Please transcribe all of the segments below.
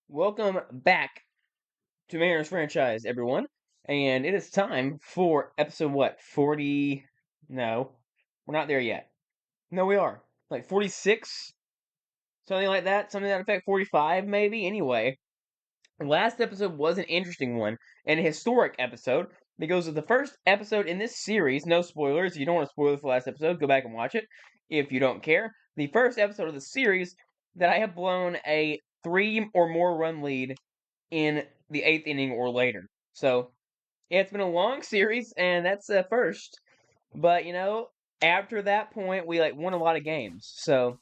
Welcome back to Mariners franchise, everyone. And it is time for episode 40? No, we're not there yet. No, we are. Like 46? Something like that. Something to that effect. 45, maybe? Anyway, last episode was an interesting one, and a historic episode. It goes with the first episode in this series. No spoilers. If you don't want to spoil the last episode, go back and watch it. If you don't care, the first episode of the series that I have blown a 3 or more run lead in the 8th inning or later. So yeah, it's been a long series, and that's first. But after that point, we won a lot of games. So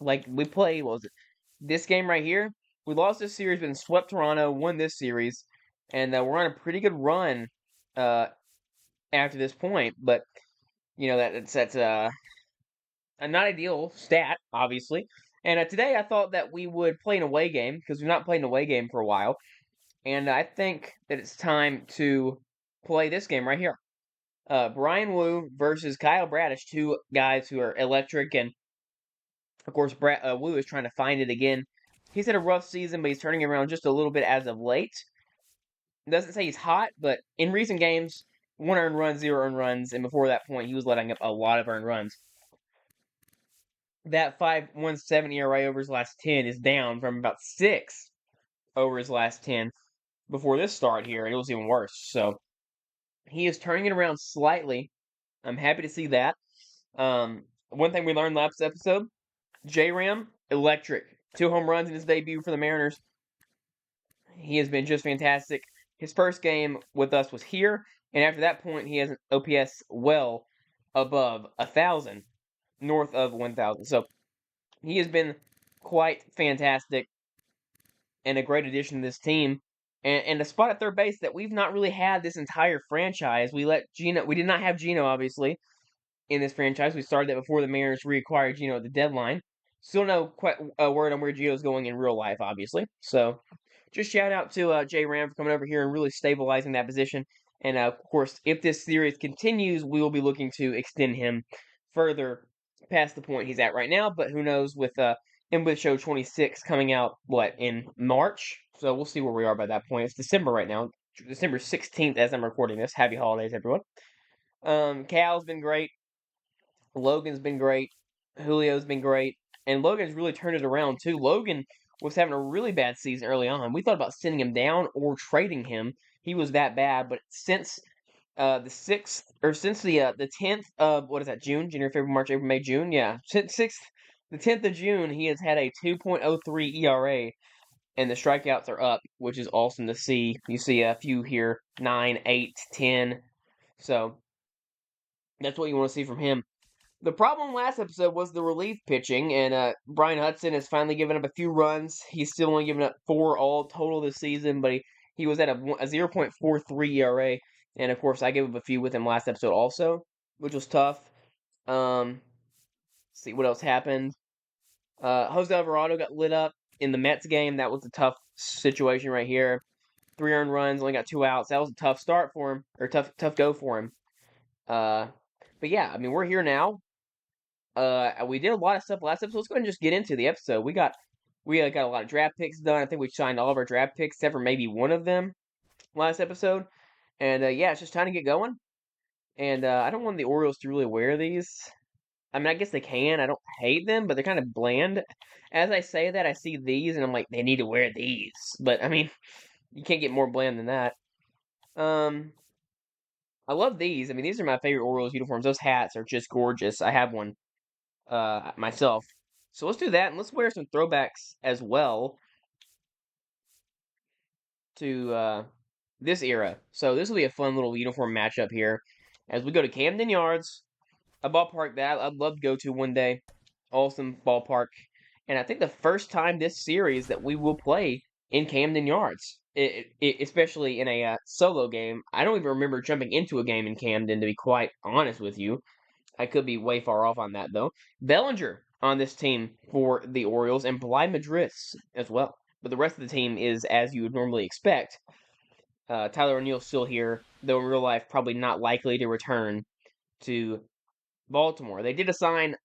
we played, what was it? This game right here. We lost this series, but then swept Toronto, won this series, and we're on a pretty good run uh, after this point. But that's a not ideal stat, obviously. And today I thought that we would play an away game because we've not played an away game for a while. And I think that it's time to play this game right here. Brian Wu versus Kyle Bradish, two guys who are electric, and of course, Wu is trying to find it again. He's had a rough season, but he's turning it around just a little bit as of late. Doesn't say he's hot, but in recent games, 1 earned runs, 0 earned runs, and before that point, he was letting up a lot of earned runs. That 5.17 ERA over his last 10 is down from about 6 over his last 10 before this start here, and it was even worse. So he is turning it around slightly. I'm happy to see that. One thing we learned last episode, J-Ram, electric. 2 home runs in his debut for the Mariners. He has been just fantastic. His first game with us was here, and after that point, he has an OPS well above 1,000, north of 1,000. So he has been quite fantastic and a great addition to this team. And a spot at third base that we've not really had this entire franchise. We did not have Gino, obviously, in this franchise. We started that before the Mariners reacquired Gino at the deadline. Still no quite a word on where Gino's going in real life, obviously. So just shout out to Jay Ram for coming over here and really stabilizing that position. And of course, if this series continues, we will be looking to extend him further past the point he's at right now. But who knows with MLB The Show 26 coming out, in March? So we'll see where we are by that point. It's December right now. December 16th as I'm recording this. Happy holidays, everyone. Cal's been great. Logan's been great. Julio's been great. And Logan's really turned it around, too. Logan was having a really bad season early on. We thought about sending him down or trading him. He was that bad. But since the 6th, or since the 10th of, what is that, June? January, February, March, April, May, June? Yeah. Since the 10th of June, he has had a 2.03 ERA. And the strikeouts are up, which is awesome to see. You see a few here, 9, 8, 10. So that's what you want to see from him. The problem last episode was the relief pitching, and Brian Hudson has finally given up a few runs. He's still only given up 4 all total this season, but he was at a 0.43 ERA, and of course I gave up a few with him last episode also, which was tough. See what else happened. Jose Alvarado got lit up in the Mets game. That was a tough situation right here. 3 earned runs, only got 2 outs. That was a tough start for him, or tough go for him. But yeah, I mean we're here now. We did a lot of stuff last episode. Let's go ahead and just get into the episode. We got a lot of draft picks done. I think we signed all of our draft picks except for maybe one of them last episode. And yeah, it's just time to get going. And I don't want the Orioles to really wear these. I mean, I guess they can. I don't hate them, but they're kind of bland. As I say that, I see these, and I'm like, they need to wear these. But I mean, you can't get more bland than that. Um, I love these. I mean, these are my favorite Orioles uniforms. Those hats are just gorgeous. I have one myself. So let's do that, and let's wear some throwbacks as well to this era. So this will be a fun little uniform matchup here as we go to Camden Yards, a ballpark that I'd love to go to one day. Awesome ballpark, and I think the first time this series that we will play in Camden Yards, especially in a solo game. I don't even remember jumping into a game in Camden, to be quite honest with you. I could be way far off on that, though. Bellinger on this team for the Orioles, and Bly Madris as well. But the rest of the team is as you would normally expect. Tyler O'Neill's still here, though in real life probably not likely to return to Baltimore. They did sign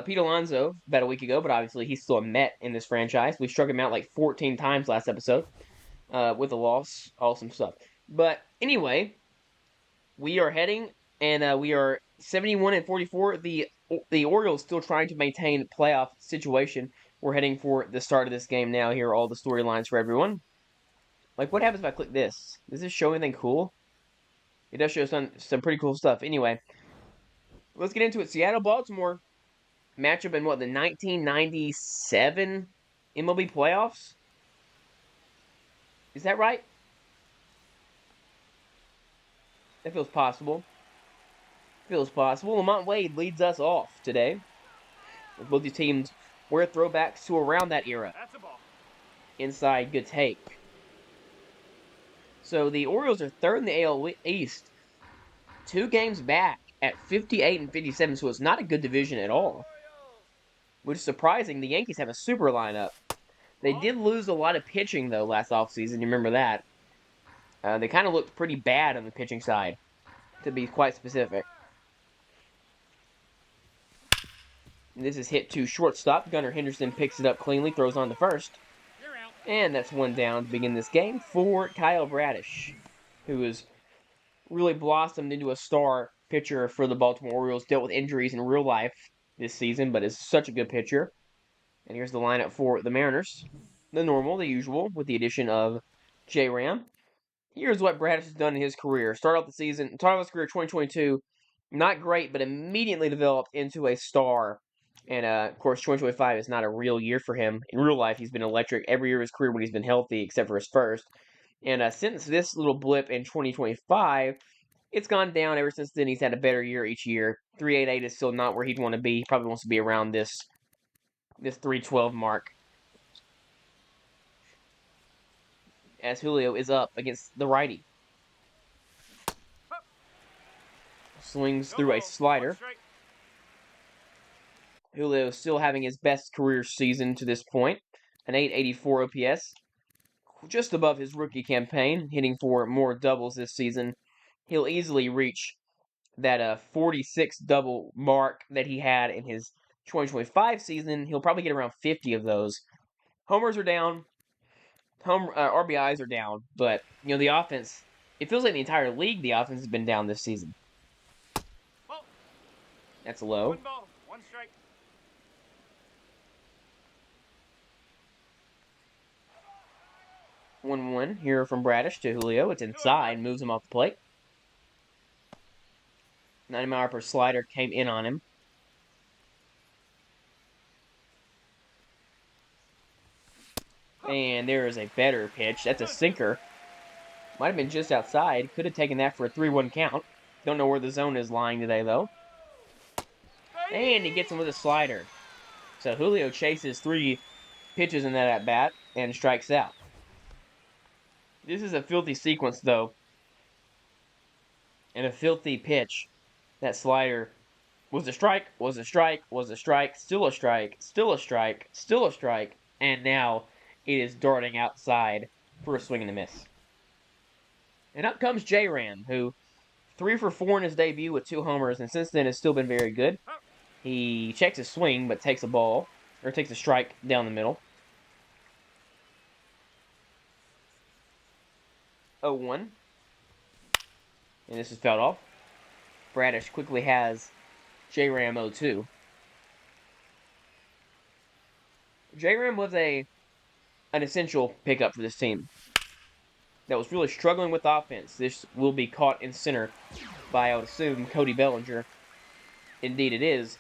Pete Alonso about a week ago, but obviously he's still a Met in this franchise. We struck him out like 14 times last episode with a loss. Awesome stuff. But anyway, we are heading, and we are 71-44. The Orioles still trying to maintain playoff situation. We're heading for the start of this game now. Here are all the storylines for everyone. Like, what happens if I click this? Does this show anything cool? It does show some pretty cool stuff. Anyway, let's get into it. Seattle-Baltimore matchup in what, the 1997 MLB playoffs? Is that right? That feels possible. Feels possible. Lamont Wade leads us off today. Both these teams wear throwbacks to around that era. That's a ball. Inside, good take. So the Orioles are third in the AL East, 2 games back at 58-57, so it's not a good division at all. Which is surprising. The Yankees have a super lineup. They did lose a lot of pitching, though, last offseason. You remember that. They kind of looked pretty bad on the pitching side, to be quite specific. This is hit to shortstop. Gunnar Henderson picks it up cleanly, throws on to first. And that's one down to begin this game for Kyle Bradish, who has really blossomed into a star pitcher for the Baltimore Orioles. Dealt with injuries in real life this season, but is such a good pitcher. And here's the lineup for the Mariners. The normal, the usual, with the addition of J-Ram. Here's what Bradish has done in his career. Start off his career 2022, not great, but immediately developed into a star. And, of course, 2025 is not a real year for him. In real life, he's been electric every year of his career when he's been healthy, except for his first. And since this little blip in 2025, it's gone down ever since then. He's had a better year each year. 3.88 is still not where he'd want to be. He probably wants to be around this 3.12 mark. As Julio is up against the righty. Swings through a slider. Julio still having his best career season to this point. An 884 OPS. Just above his rookie campaign, hitting for more doubles this season. He'll easily reach that 46 double mark that he had in his 2025 season. He'll probably get around 50 of those. Homers are down. RBIs are down. But, the offense, it feels like the entire league, the offense has been down this season. That's low. 1 ball, 1 strike. One here from Bradish to Julio. It's inside, moves him off the plate. 90-mile-per slider came in on him. And there is a better pitch. That's a sinker. Might have been just outside. Could have taken that for a 3-1 count. Don't know where the zone is lying today, though. And he gets him with a slider. So Julio chases 3 pitches in that at-bat and strikes out. This is a filthy sequence, though. And a filthy pitch. That slider was a strike, was a strike, was a strike, still a strike, still a strike, still a strike, and now it is darting outside for a swing and a miss. And up comes J-Ram, who 3 for 4 in his debut with 2 homers, and since then has still been very good. He checks his swing, but takes a strike down the middle. 0-1. And this is fouled off. Bradish quickly has J-Ram 0-2. J-Ram was an essential pickup for this team that was really struggling with offense. This will be caught in center by, I would assume, Cody Bellinger. Indeed it is.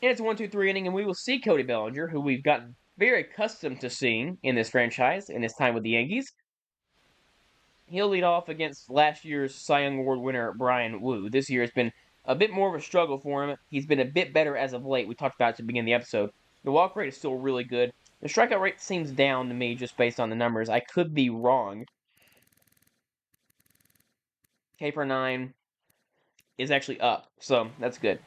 And it's a 1-2-3 inning, and we will see Cody Bellinger, who we've gotten very accustomed to seeing in this franchise in his time with the Yankees. He'll lead off against last year's Cy Young Award winner, Brian Wu. This year has been a bit more of a struggle for him. He's been a bit better as of late. We talked about it at the beginning of the episode. The walk rate is still really good. The strikeout rate seems down to me just based on the numbers. I could be wrong. K per 9 is actually up, so that's good.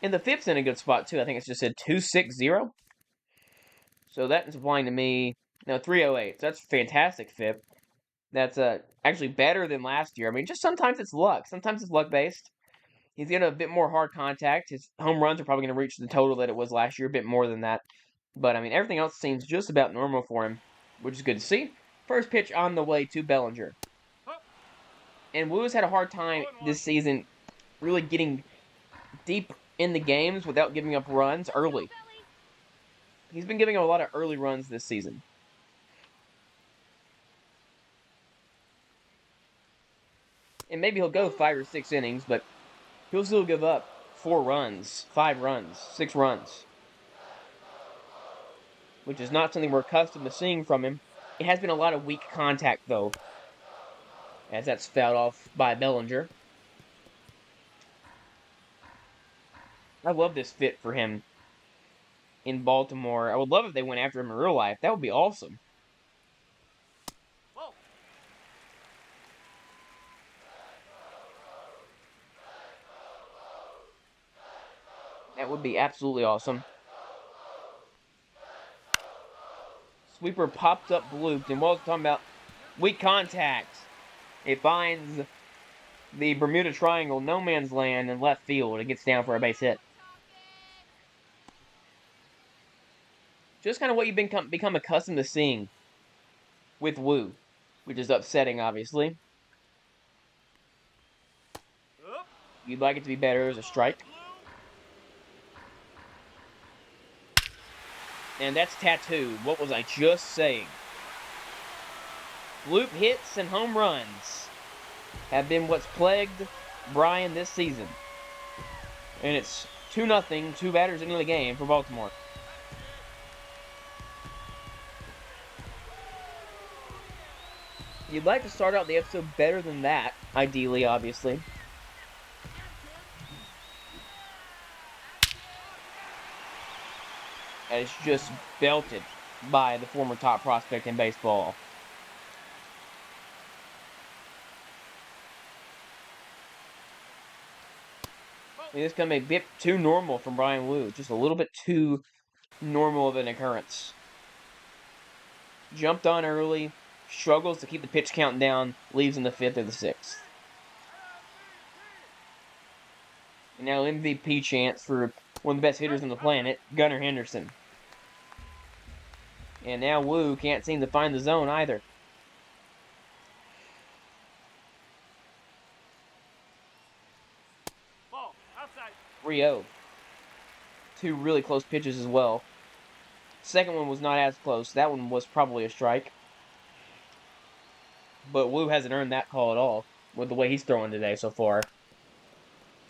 And the FIP's in a good spot, too. I think it's just said 260. So that is applying to me, 308. So that's fantastic FIP. That's actually better than last year. I mean, just sometimes it's luck. Sometimes it's luck-based. He's getting a bit more hard contact. His home runs are probably going to reach the total that it was last year, a bit more than that. But, I mean, everything else seems just about normal for him, which is good to see. First pitch on the way to Bellinger. And Wu's had a hard time this season really getting deep in the games without giving up runs early. He's been giving up a lot of early runs this season. And maybe he'll go 5 or 6 innings, but he'll still give up 4 runs, 5 runs, 6 runs, which is not something we're accustomed to seeing from him. It has been a lot of weak contact, though, as that's fouled off by Bellinger. I love this fit for him in Baltimore. I would love if they went after him in real life. That would be awesome. That would be absolutely awesome. Sweeper popped up blooped, and what was talking about weak contact. It finds the Bermuda Triangle, no man's land in left field. It gets down for a base hit. Just kind of what you've become accustomed to seeing with Wu, which is upsetting, obviously. You'd like it to be better as a strike. And that's tattooed. What was I just saying? Bloop hits and home runs have been what's plagued Brian this season. And it's 2-0, 2 batters into the game for Baltimore. You'd like to start out the episode better than that, ideally, obviously. And it's just belted by the former top prospect in baseball. I mean, this can be a bit too normal from Brian Wu. Just a little bit too normal of an occurrence. Jumped on early, struggles to keep the pitch count down, leaves in the 5th or the 6th. And now MVP chance for one of the best hitters on the planet, Gunnar Henderson. And now Wu can't seem to find the zone either. Ball, outside. 3-0. 2 really close pitches as well. Second one was not as close. That one was probably a strike. But Wu hasn't earned that call at all with the way he's throwing today so far.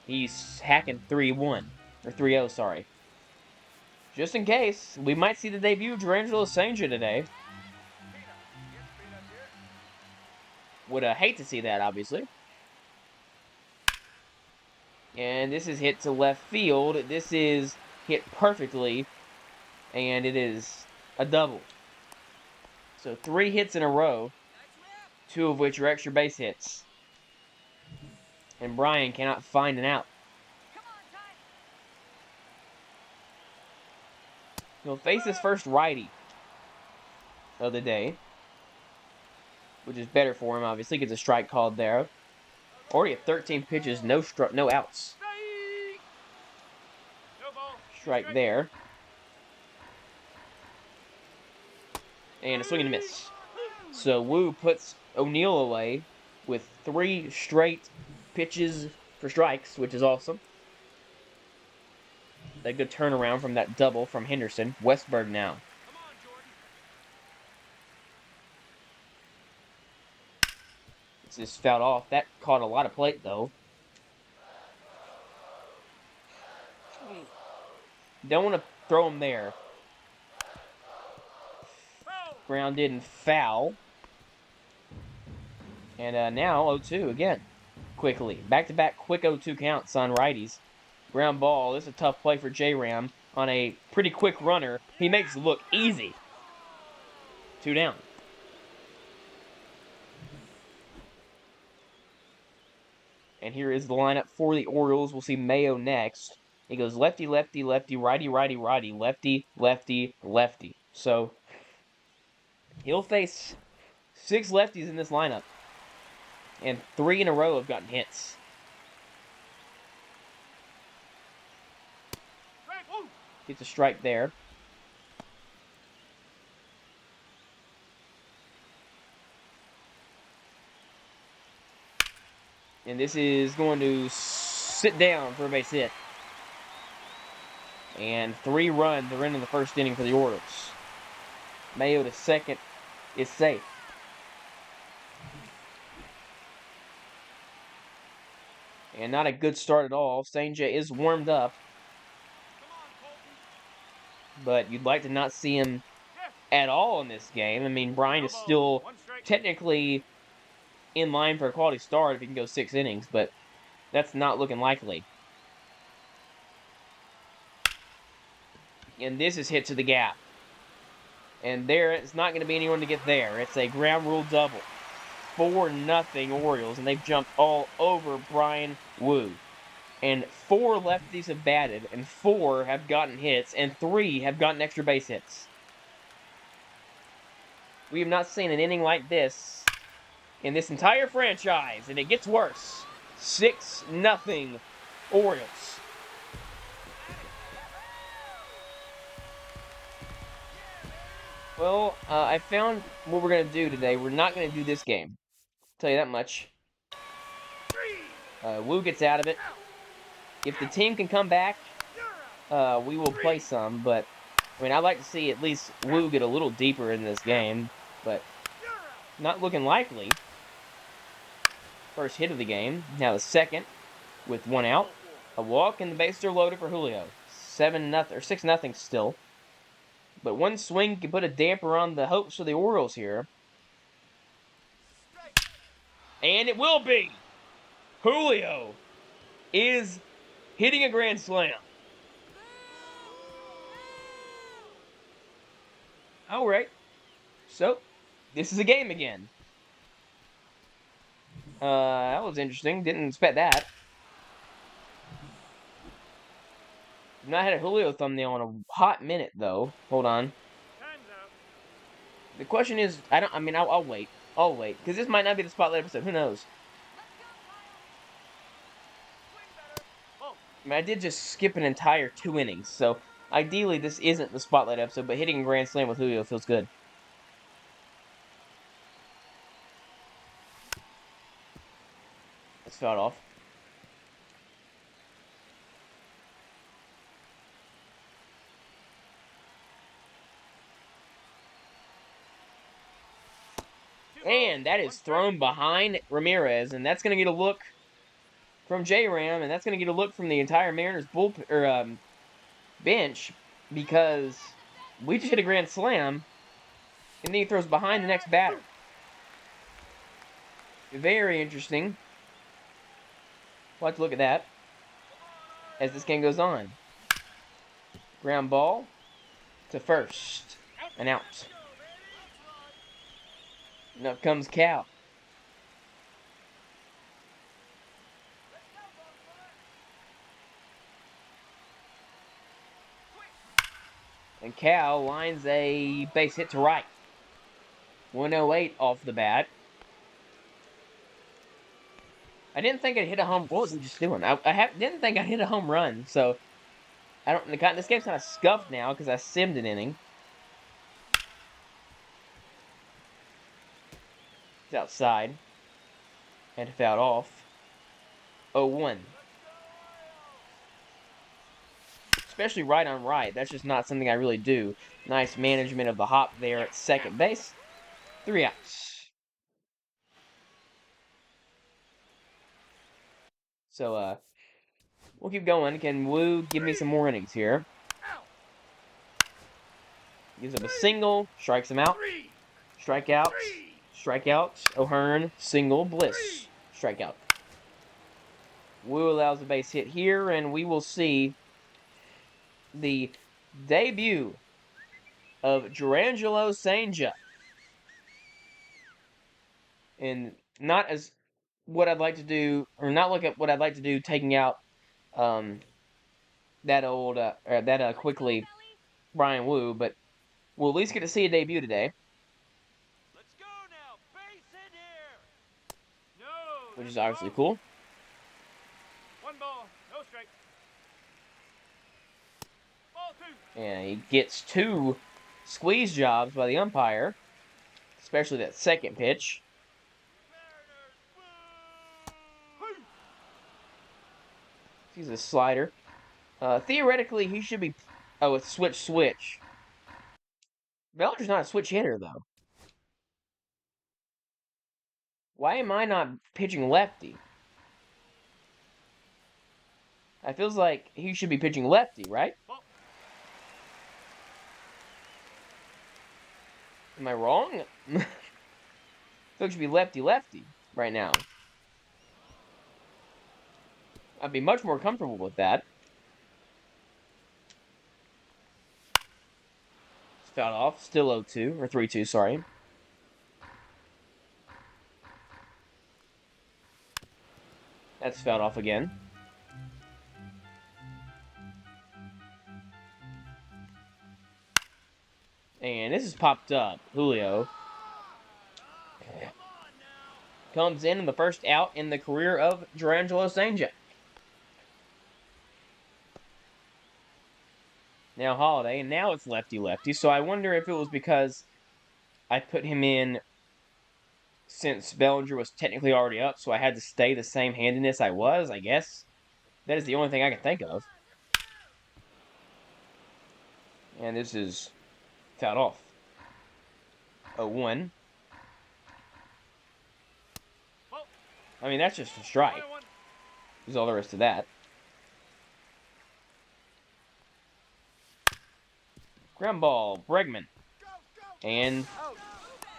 He's hacking 3-1. Or 3-0, sorry. Just in case, we might see the debut of Durangelo Sanger today. Would hate to see that, obviously. And this is hit to left field. This is hit perfectly. And it is a double. So 3 hits in a row. 2 of which are extra base hits. And Brian cannot find an out. He'll face his first righty of the day, which is better for him, obviously. Gets a strike called there. Already at 13 pitches, no outs. Strike there. And a swing and a miss. So Wu puts O'Neill away with 3 straight pitches for strikes, which is awesome. A good turnaround from that double from Henderson. Westberg now. It's just fouled off. That caught a lot of plate, though. Don't want to throw him there. Grounded and foul. And now 0-2 again. Quickly. Back-to-back quick 0-2 counts on righties. Ground ball. This is a tough play for J-Ram on a pretty quick runner. He makes it look easy. 2 down. And here is the lineup for the Orioles. We'll see Mayo next. He goes lefty, lefty, lefty, righty, righty, righty, lefty, lefty, lefty. So he'll face 6 lefties in this lineup. And 3 in a row have gotten hits. Gets a strike there. And this is going to sit down for a base hit. And 3 runs are into the first inning for the Orioles. Mayo to second is safe. And not a good start at all. Senja is warmed up. But you'd like to not see him at all in this game. I mean, Brian is still technically in line for a quality start if he can go 6 innings, but that's not looking likely. And this is hit to the gap. And there, it's not going to be anyone to get there. It's a ground rule double. 4-0 Orioles, and they've jumped all over Brian Wu. And 4 lefties have batted, and 4 have gotten hits, and 3 have gotten extra base hits. We have not seen an inning like this in this entire franchise, and it gets worse. 6-0 Orioles. Well, I found what we're going to do today. We're not going to do this game. I'll tell you that much. Wu gets out of it. If the team can come back, we will play some, but I mean, I'd like to see at least Wu get a little deeper in this game, but not looking likely. First hit of the game, now the second, with 1 out. A walk, and the bases are loaded for Julio. 7-0, or 6-0 still. But one swing can put a damper on the hopes of the Orioles here. And it will be! Julio is hitting a grand slam. Alright. So, this is a game again. That was interesting. Didn't expect that. Not had a Julio thumbnail in a hot minute, though. Hold on. The question is, I'll wait. I'll wait. Because this might not be the spotlight episode. Who knows? I mean, I did just skip an entire 2 innings. So, ideally, this isn't the spotlight episode. But hitting a grand slam with Julio feels good. Let's start off. And that is thrown behind Ramirez, and that's going to get a look from J-Ram, and that's going to get a look from the entire Mariners bench, because we just hit a grand slam, and then he throws behind the next batter. Very interesting. We'll have to look at that as this game goes on. Ground ball to first. An out. And up comes Cal. And Cal lines a base hit to right. 108 off the bat. I didn't think I'd hit a home. What was he just doing? Didn't think I'd hit a home run. So I don't. This game's kind of scuffed now because I simmed an inning. It's outside. Had to foul off. 0-1. Especially right on right. That's just not something I really do. Nice management of the hop there at second base. 3 outs. So, we'll keep going. Can Wu give me some more innings here? Gives up a single. Strikes him out. Strikeout. Strikeout. O'Hearn. Single. Bliss. Strikeout. Wu allows a base hit here, and we will see the debut of Jurrangelo Senja. And not as what I'd like to do, or not look at what I'd like to do taking out quickly Brian Wu, but we'll at least get to see a debut today. Let's go now. Base hit here. No. Which is obviously cool. 1 ball, no strike. Ball 2. And he gets 2 squeeze jobs by the umpire, especially that second pitch. He's a slider. Theoretically, he should be... Oh, it's switch. Bellinger's not a switch hitter, though. Why am I not pitching lefty? It feels like he should be pitching lefty, right? Am I wrong? I feel like it should be lefty right now. I'd be much more comfortable with that. It's fouled off. Still 0-2, or 3-2, sorry. That's fouled off again. And this is popped up. Julio comes in the first out in the career of Durangelo Sanjay. Now Holiday, and now it's lefty. So I wonder if it was because I put him in since Bellinger was technically already up, so I had to stay the same handedness I was, I guess. That is the only thing I can think of. And this is fouled off. 0-1. I mean, that's just a strike. There's all there is to that. Ground ball, Bregman. And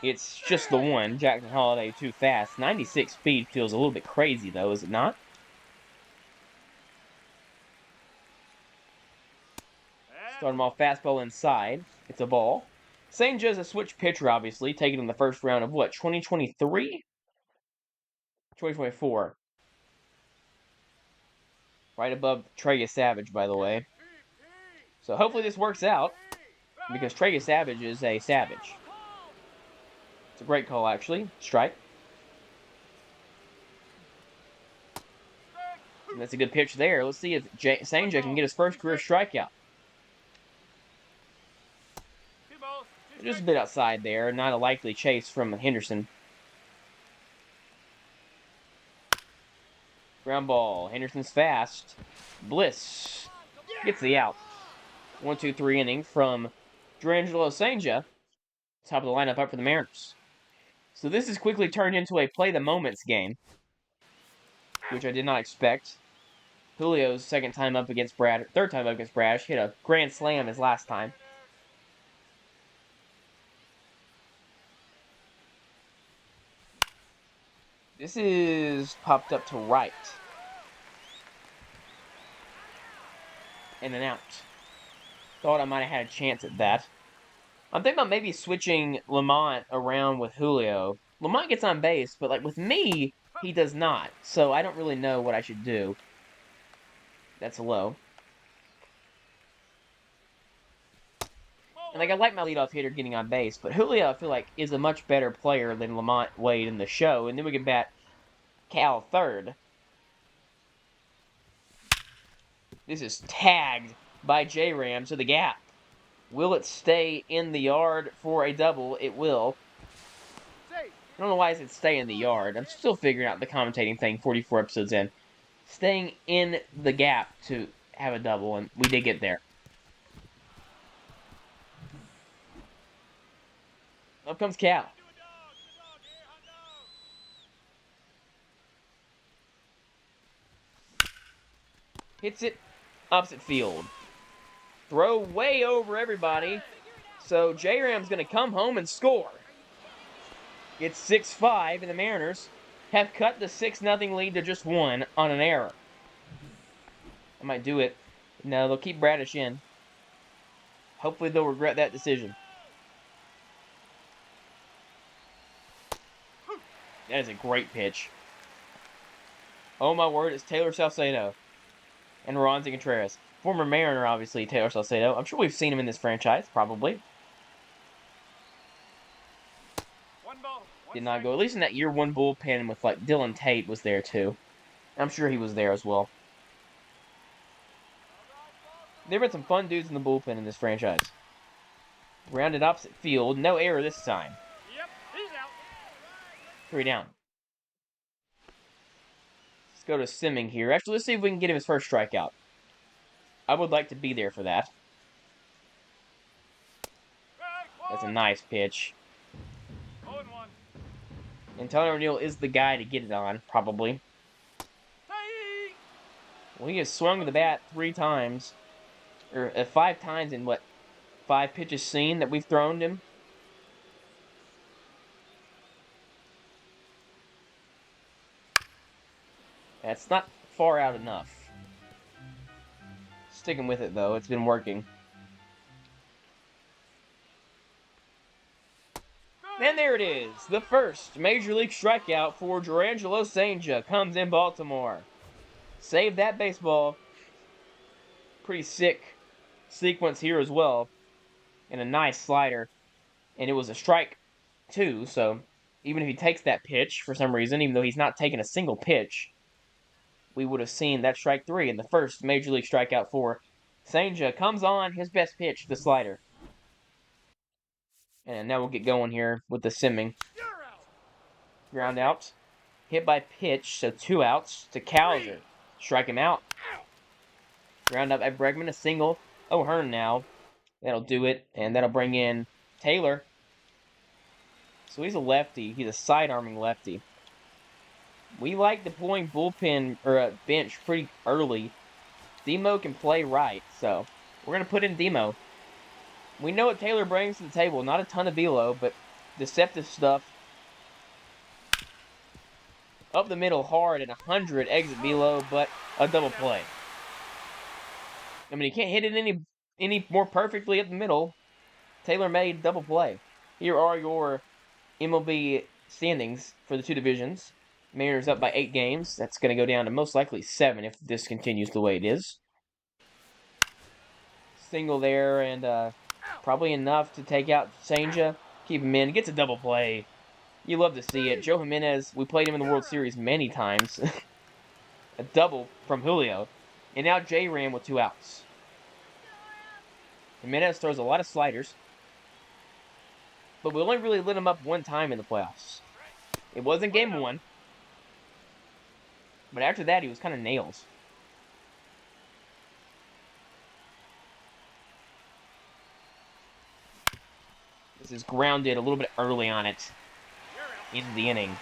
it's just the one. Jackson Holiday too fast. 96 speed feels a little bit crazy, though, is it not? Start him off fastball inside. It's a ball. St. Joe's a switch pitcher, obviously, taken in the first round of what, 2023? 2024. Right above Trey Savage, by the way. So hopefully this works out, because Trey Savage is a savage. It's a great call, actually. Strike. And that's a good pitch there. Let's see if St. Joe can get his first career strikeout. Just a bit outside there. Not a likely chase from Henderson. Ground ball. Henderson's fast. Bliss gets the out. 1-2-3 inning from Durangelo Sanjay. Top of the lineup up for the Mariners. So this has quickly turned into a play the moments game, which I did not expect. Julio's third time up against Bradish, hit a grand slam his last time. This is popped up to right. And an out. Thought I might have had a chance at that. I'm thinking about maybe switching Lamont around with Julio. Lamont gets on base, but like with me, he does not. So I don't really know what I should do. That's low. And like I like my leadoff hitter getting on base, but Julio I feel like is a much better player than Lamont Wade in the show. And then we can bat Cal third. This is tagged by J-Ram to the gap. Will it stay in the yard for a double? It will. I don't know why I said stay in the yard. I'm still figuring out the commentating thing 44 episodes in. Staying in the gap to have a double, and we did get there. Up comes Cal. Hits it opposite field. Throw way over everybody. So J-Ram's going to come home and score. It's 6-5, and the Mariners have cut the 6-0 lead to just 1 on an error. I might do it. No, they'll keep Bradish in. Hopefully they'll regret that decision. That is a great pitch. Oh my word, it's Taylor Salcedo and Ronzi Contreras. Former Mariner, obviously, Taylor Salcedo. I'm sure we've seen him in this franchise, probably. Did not go. At least in that year one bullpen with, like, Dylan Tate was there, too. I'm sure he was there as well. There have been some fun dudes in the bullpen in this franchise. Grounded opposite field. No error this time. Yep, he's out. 3 down. Let's go to Simming here. Actually, let's see if we can get him his first strikeout. I would like to be there for that. That's a nice pitch. 0-1. Antonio O'Neill is the guy to get it on, probably. Well, he has swung the bat 3 times. Or 5 times in, 5 pitches seen that we've thrown him? That's not far out enough. Sticking with it, though. It's been working. And there it is. The first Major League strikeout for Jurangelo St. comes in Baltimore. Save that baseball. Pretty sick sequence here as well. And a nice slider. And it was a strike, too. So even if he takes that pitch for some reason, even though he's not taking a single pitch, we would have seen that strike 3 in the first Major League strikeout for St. Comes on his best pitch, the slider. And now we'll get going here with the Simming. Ground out. Hit by pitch, so 2 outs to Cowser. Strike him out. Ground up at Bregman, a single. O'Hearn now. That'll do it, and that'll bring in Taylor. So he's a lefty. He's a side-arming lefty. We like deploying bullpen or a bench pretty early. Demo can play right, so we're going to put in Demo. We know what Taylor brings to the table. Not a ton of velo, but deceptive stuff. Up the middle hard at 100 exit velo, but a double play. I mean, he can't hit it any more perfectly up the middle. Taylor made double play. Here are your MLB standings for the 2 divisions. Mariners up by 8 games. That's going to go down to most likely 7 if this continues the way it is. Single there, and probably enough to take out St. Keep him in. Gets a double play. You love to see it. Joe Jimenez, we played him in the World Series many times. A double from Julio. And now J-Ram with 2 outs. Jimenez throws a lot of sliders. But we only really lit him up 1 time in the playoffs. It wasn't game 1. But after that, he was kind of nails. This is grounded a little bit early on it. Into the inning.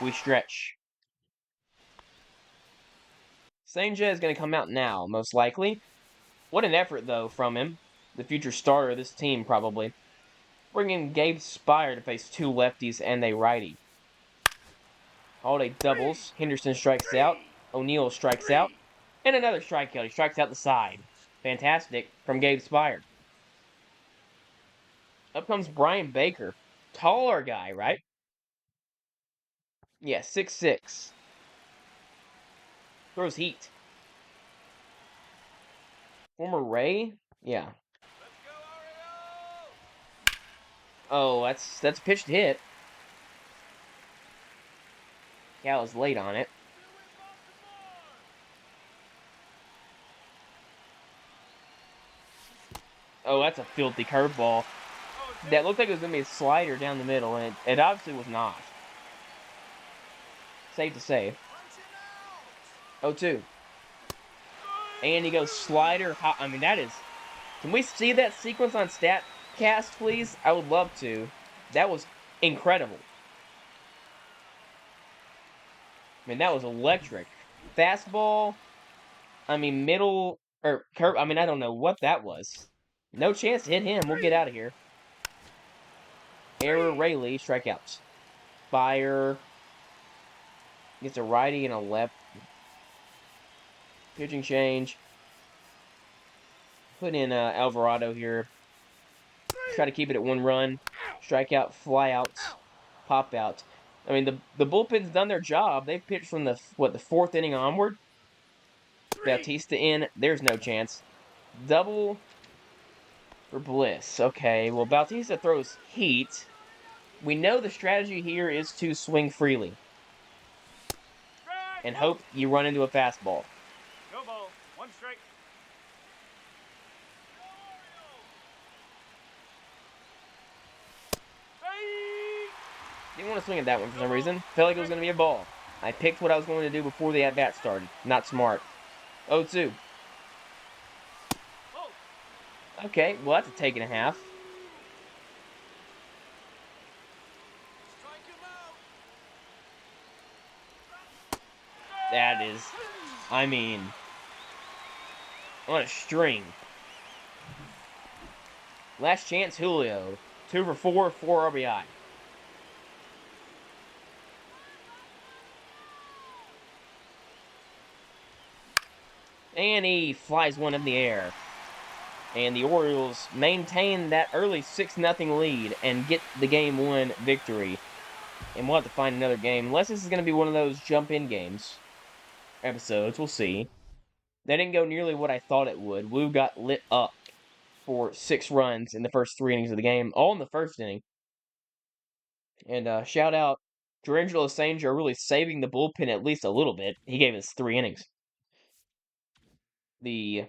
We stretch. St. is going to come out now, most likely. What an effort, though, from him. The future starter of this team, probably. Bringing Gabe Spire to face 2 lefties and a righty. Holiday doubles. Henderson strikes out. O'Neill strikes out. And another strikeout. He strikes out the side. Fantastic from Gabe Spire. Up comes Brian Baker. Taller guy, right? Yeah, 6'6". Throws heat. Former Ray? Yeah. Oh, that's pitched hit. Cal is late on it. Oh, that's a filthy curveball. That looked like it was going to be a slider down the middle, and it obviously was not. Safe to say. 0-2. And he goes slider. I mean, that is... Can we see that sequence on StatCast, please? I would love to. That was incredible. I mean, that was electric. Fastball. I mean, middle... Or curve. I mean, I don't know what that was. No chance to hit him. We'll get out of here. Error, Rayleigh, strikeouts. Fire. Gets a righty and a left. Pitching change. Put in Alvarado here. Try to keep it at 1 run. Strikeout, flyouts, pop out. I mean, the bullpen's done their job. They've pitched from the 4th inning onward. Bautista in. There's no chance. Double for Bliss. Okay, well, Bautista throws heat. We know the strategy here is to swing freely. And hope you run into a fastball. No ball. 1 strike. Didn't want to swing at that one for some reason. Felt like it was going to be a ball. I picked what I was going to do before the at-bat started. Not smart. 0-2. Okay, well, that's a take and a half. Strike him out. That is, I mean, on a string. Last chance, Julio. 2 for 4, 4 RBI. And he flies one in the air. And the Orioles maintain that early 6-0 lead and get the game 1 victory. And we'll have to find another game. Unless this is going to be one of those jump-in games. Episodes, we'll see. That didn't go nearly what I thought it would. Woo got lit up for 6 runs in the first 3 innings of the game. All in the first inning. And shout out D'Angelo Sanger really saving the bullpen at least a little bit. He gave us 3 innings. The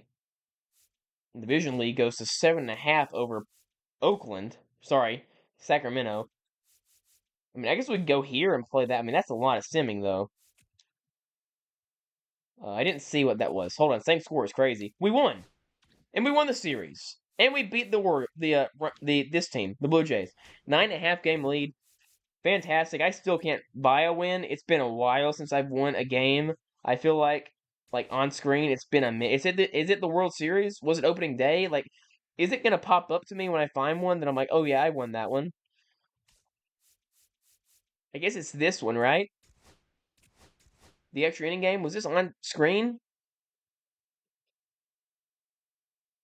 Division League goes to 7.5 over Oakland. Sorry, Sacramento. I mean, I guess we could go here and play that. I mean, that's a lot of simming, though. I didn't see what that was. Hold on, same score is crazy. We won, and we won the series, and we beat this team, the Blue Jays, 9.5 game lead. Fantastic. I still can't buy a win. It's been a while since I've won a game. I feel like on screen, it's been a minute. Is it the World Series? Was it opening day? Like, is it gonna pop up to me when I find one that I'm like, oh yeah, I won that one? I guess it's this one, right? The extra inning game, was this on screen?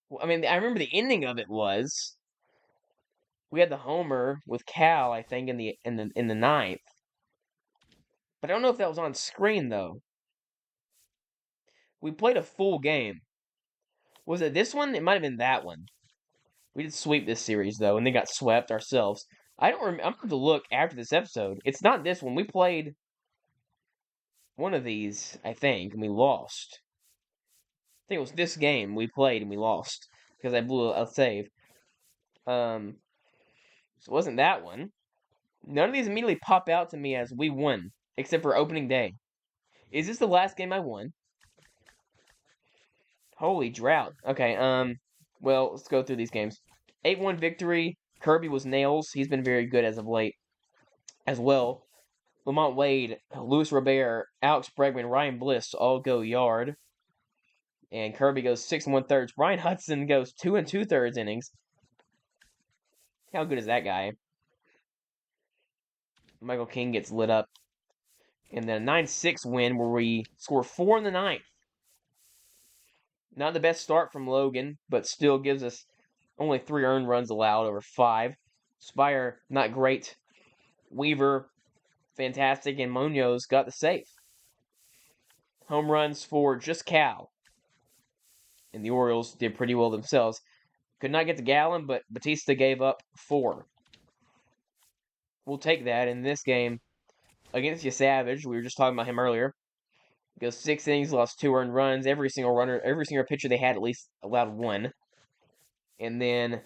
Well, I mean, I remember the ending of it was we had the homer with Cal, I think, in the ninth. But I don't know if that was on screen though. We played a full game. Was it this one? It might have been that one. We did sweep this series though, and then got swept ourselves. I don't remember. I'm going to look after this episode. It's not this one. We played one of these, I think, and we lost. I think it was this game we played and we lost because I blew a save. So it wasn't that one. None of these immediately pop out to me as we won, except for opening day. Is this the last game I won? Holy drought. Okay, well, let's go through these games. 8-1 victory. Kirby was nails. He's been very good as of late as well. Lamont Wade, Luis Robert, Alex Bregman, Ryan Bliss all go yard. And Kirby goes 6 1/3. Brian Hudson goes 2 2/3 innings. How good is that guy? Michael King gets lit up. And then a 9-6 win where we score 4 in the ninth. Not the best start from Logan, but still gives us only 3 earned runs allowed over 5. Spire, not great. Weaver, fantastic. And Munoz got the save. Home runs for just Cal. And the Orioles did pretty well themselves. Could not get to Gallen, but Batista gave up 4. We'll take that in this game against you, Savage. We were just talking about him earlier. Goes 6 innings, lost 2 earned runs. Every single pitcher they had at least allowed 1. And then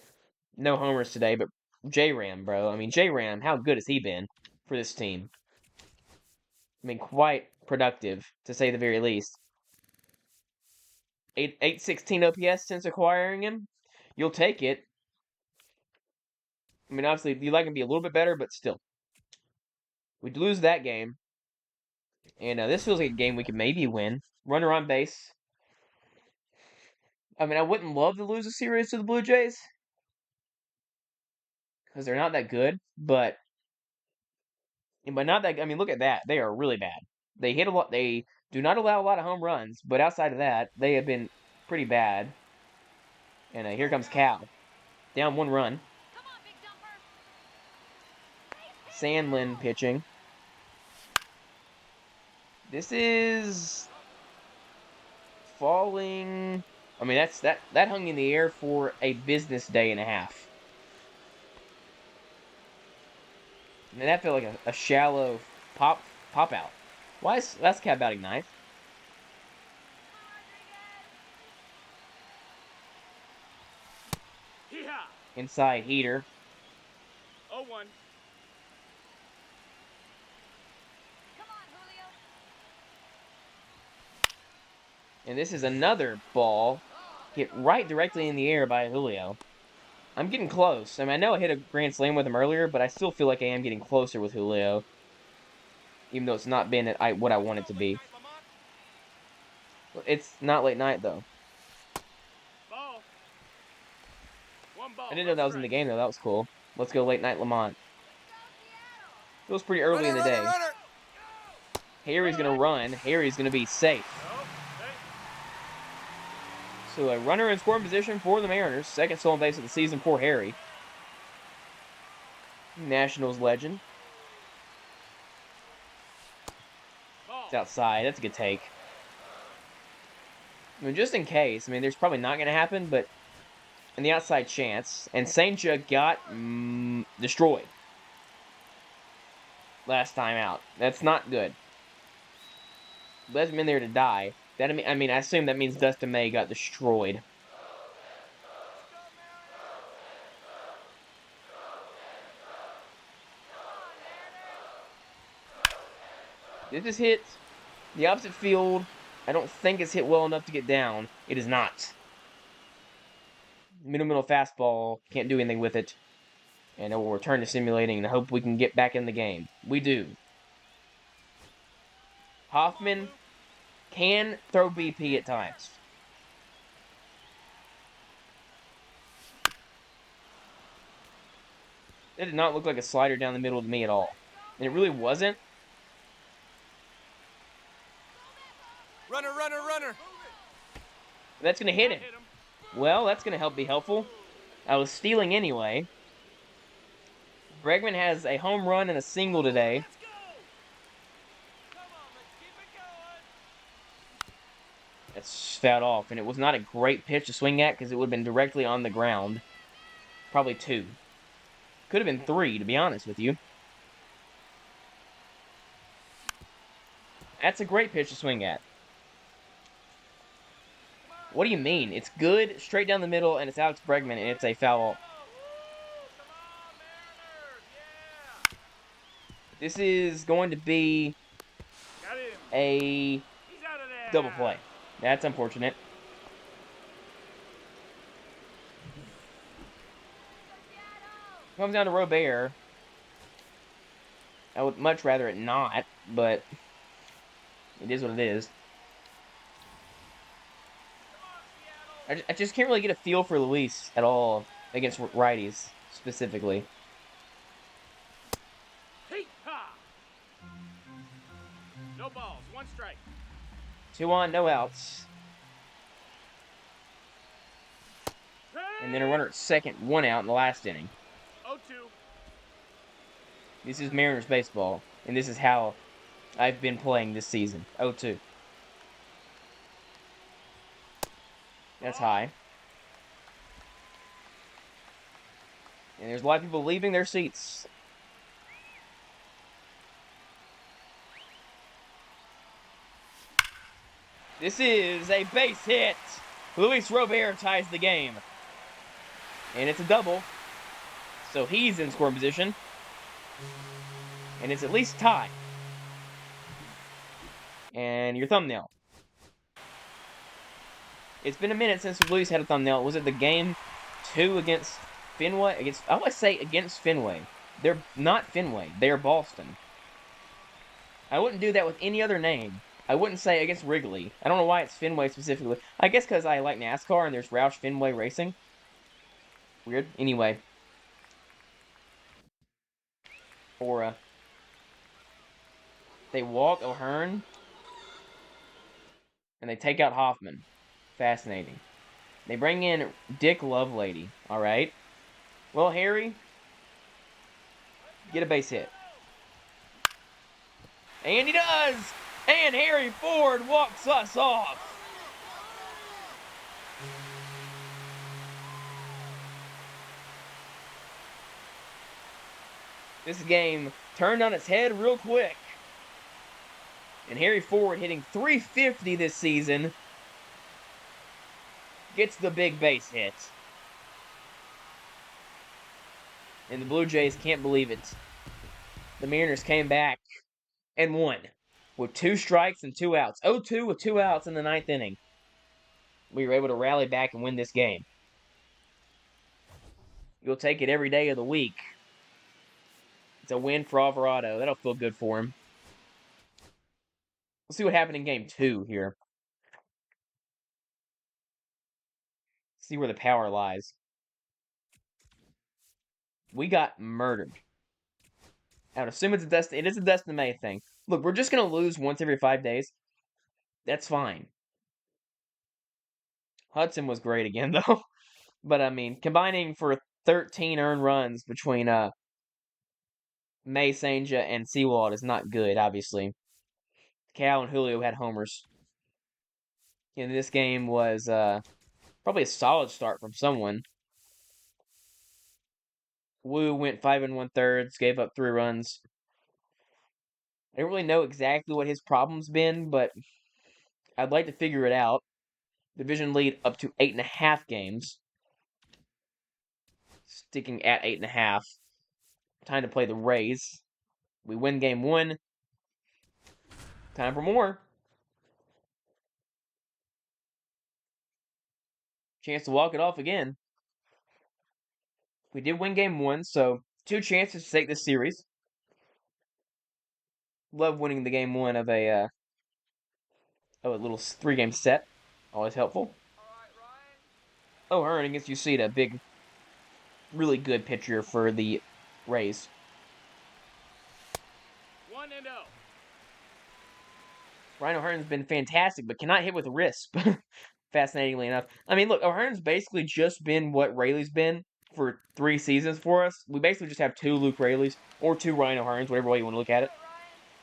no homers today, but J-Ram, bro. I mean, J-Ram, how good has he been for this team? I mean, quite productive, to say the very least. 816 OPS since acquiring him. You'll take it. I mean, obviously, you like him to be a little bit better, but still. We'd lose that game. And this feels like a game we could maybe win. Runner on base. I mean, I wouldn't love to lose a series to the Blue Jays. Because they're not that good. But not that, I mean, look at that. They are really bad. They hit a lot. They do not allow a lot of home runs. But outside of that, they have been pretty bad. And here comes Cal. Down 1 run. Sandlin pitching. This is falling. I mean, that hung in the air for a business day and a half. I mean, that felt like a shallow pop out. Why is that's cat batting ninth? Yeah. Inside heater. 0-1. And this is another ball hit right directly in the air by Julio. I'm getting close. I mean, I know I hit a grand slam with him earlier, but I still feel like I am getting closer with Julio, even though it's not been what I want it to be. It's not late night though. Ball. One ball. I didn't know that was in the game though. That was cool. Let's go late night Lamont. Feels pretty early in the day. Harry's gonna run. Harry's gonna be safe. So a runner in scoring position for the Mariners. Second stolen base of the season for Harry. Nationals legend. It's outside. That's a good take. I mean, just in case. I mean, there's probably not going to happen, but in the outside chance. And Saintia got destroyed last time out. That's not good. But hasn't been there to die. That I mean, I assume that means Dustin May got destroyed. This is hit the opposite field. I don't think it's hit well enough to get down. It is not. Middle fastball. Can't do anything with it. And it will return to simulating and hope we can get back in the game. We do. Hoffman can throw BP at times. That did not look like a slider down the middle to me at all. And it really wasn't. Runner, runner, runner. That's going to hit him. Well, that's going to help be helpful. I was stealing anyway. Bregman has a home run and a single today. Let's go. Come on, let's keep it going. That's fouled off, and it was not a great pitch to swing at because it would have been directly on the ground. Probably 2. Could have been 3, to be honest with you. That's a great pitch to swing at. What do you mean? It's good, straight down the middle, and it's Alex Bregman, and it's a foul. This is going to be a double play. That's unfortunate. Comes down to Robert. I would much rather it not, but it is what it is. I just can't really get a feel for Luis at all against righties, specifically. No balls, 1 strike. 2 on, no outs. And then a runner at second, 1 out in the last inning. 0-2. This is Mariners baseball, and this is how I've been playing this season. 0-2. That's high. And there's a lot of people leaving their seats. This is a base hit. Luis Robert ties the game. And it's a double. So he's in scoring position. And it's at least tied. And your thumbnail. It's been a minute since Luis had a thumbnail. Was it the game 2 against Fenway? I always say against Fenway. They're not Fenway. They're Boston. I wouldn't do that with any other name. I wouldn't say against Wrigley. I don't know why it's Fenway specifically. I guess because I like NASCAR and there's Roush Fenway Racing. Weird. Anyway. Or, they walk O'Hearn. And they take out Hoffman. Fascinating. They bring in Dick Lovelady. Alright. Well, Harry. Get a base hit. And he does! And Harry Ford walks us off. This game turned on its head real quick. And Harry Ford, hitting .350 this season, gets the big base hit. And the Blue Jays can't believe it. The Mariners came back and won with 2 strikes and 2 outs. 0-2 with 2 outs in the 9th inning. we were able to rally back and win this game. You'll take it every day of the week. It's a win for Alvarado. That'll feel good for him. Let's see what happened in game 2 here. See where the power lies. We got murdered. I would assume it is a Dustin May thing. Look, we're just going to lose once every 5 days. That's fine. Hudson was great again, though. But, I mean, combining for 13 earned runs between May, Senja, and Seawald is not good, obviously. Cal and Julio had homers. And this game was probably a solid start from someone. Wu went 5 1/3, gave up 3 runs. I don't really know exactly what his problem's been, but I'd like to figure it out. Division lead up to 8.5 games. Sticking at 8.5. Time to play the Rays. We win game 1. Time for more. Chance to walk it off again. We did win game 1, so 2 chances to take this series. Love winning the game 1 of a little 3-game set. Always helpful. Oh, Hearn against Uceda. Big, really good pitcher for the Rays. 1-0. Ryan O'Hearn's been fantastic, but cannot hit with wrist. Fascinatingly enough. I mean, look, O'Hearn's basically just been what Rayleigh's been for 3 seasons for us. We basically just have 2 Luke Rayleighs, or 2 Ryan O'Hearns, whatever way you want to look at it.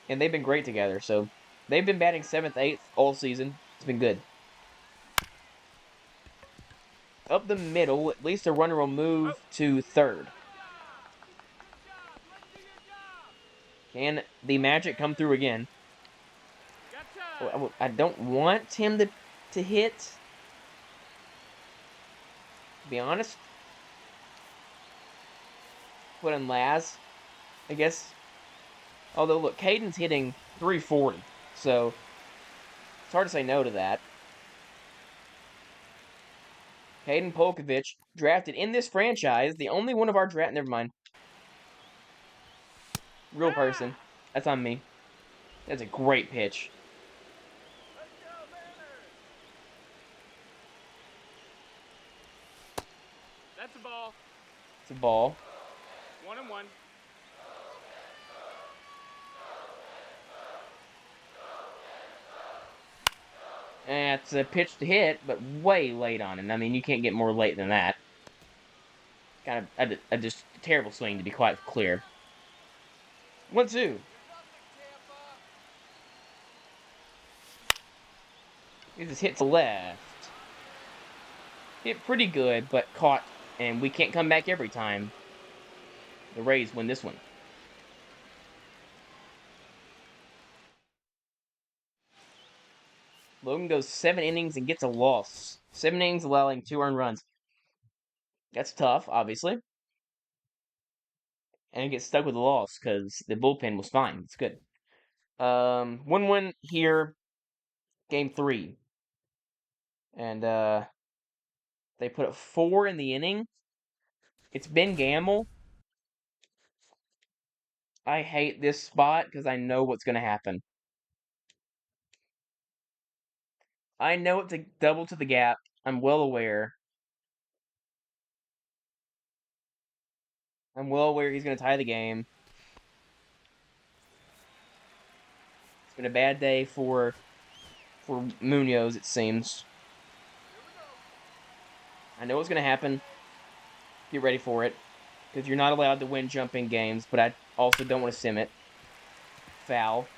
And they've been great together, so they've been batting 7th, 8th all season. It's been good. Up the middle, at least a runner will move to third. Can the magic come through again? I don't want him to hit. To be honest. Put in Laz, I guess. Although, look, Caden's hitting 340, so it's hard to say no to that. Caden Polkovich, drafted in this franchise, the only one of our draft. Never mind. Real person. That's on me. That's a great pitch. That's a ball. It's a ball. 1-1. And it's a pitch to hit, but way late on it. I mean, you can't get more late than that. Kind of a just terrible swing, to be quite clear. 1-2. He just hits left. Hit pretty good, but caught, and we can't come back every time. The Rays win this one. Logan goes 7 innings and gets a loss. 7 innings, allowing 2 earned runs. That's tough, obviously. And he gets stuck with a loss because the bullpen was fine. It's good. 1-1 here. Game 3. And they put a 4 in the inning. It's Ben Gamble. I hate this spot because I know what's going to happen. I know it's a double to the gap. I'm well aware. I'm well aware he's going to tie the game. It's been a bad day for Munoz, it seems. I know what's going to happen. Get ready for it. Because you're not allowed to win jumping games, but I also don't want to sim it. Foul.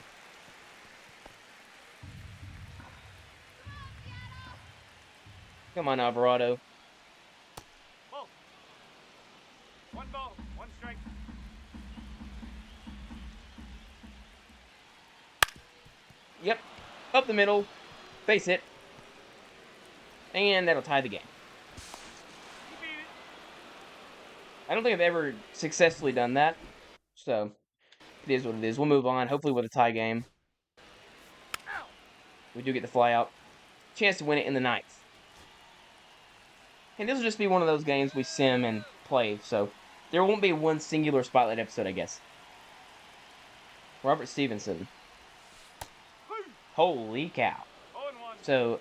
Come on, Alvarado. Ball. 1 ball, 1 strike. Yep. Up the middle. Base hit. And that'll tie the game. You beat it. I don't think I've ever successfully done that. So, it is what it is. We'll move on, hopefully with a tie game. Ow. We do get the fly out. Chance to win it in the 9th. And this will just be one of those games we sim and play, so there won't be one singular spotlight episode, I guess. Robert Stevenson. Holy cow. 0-1. So,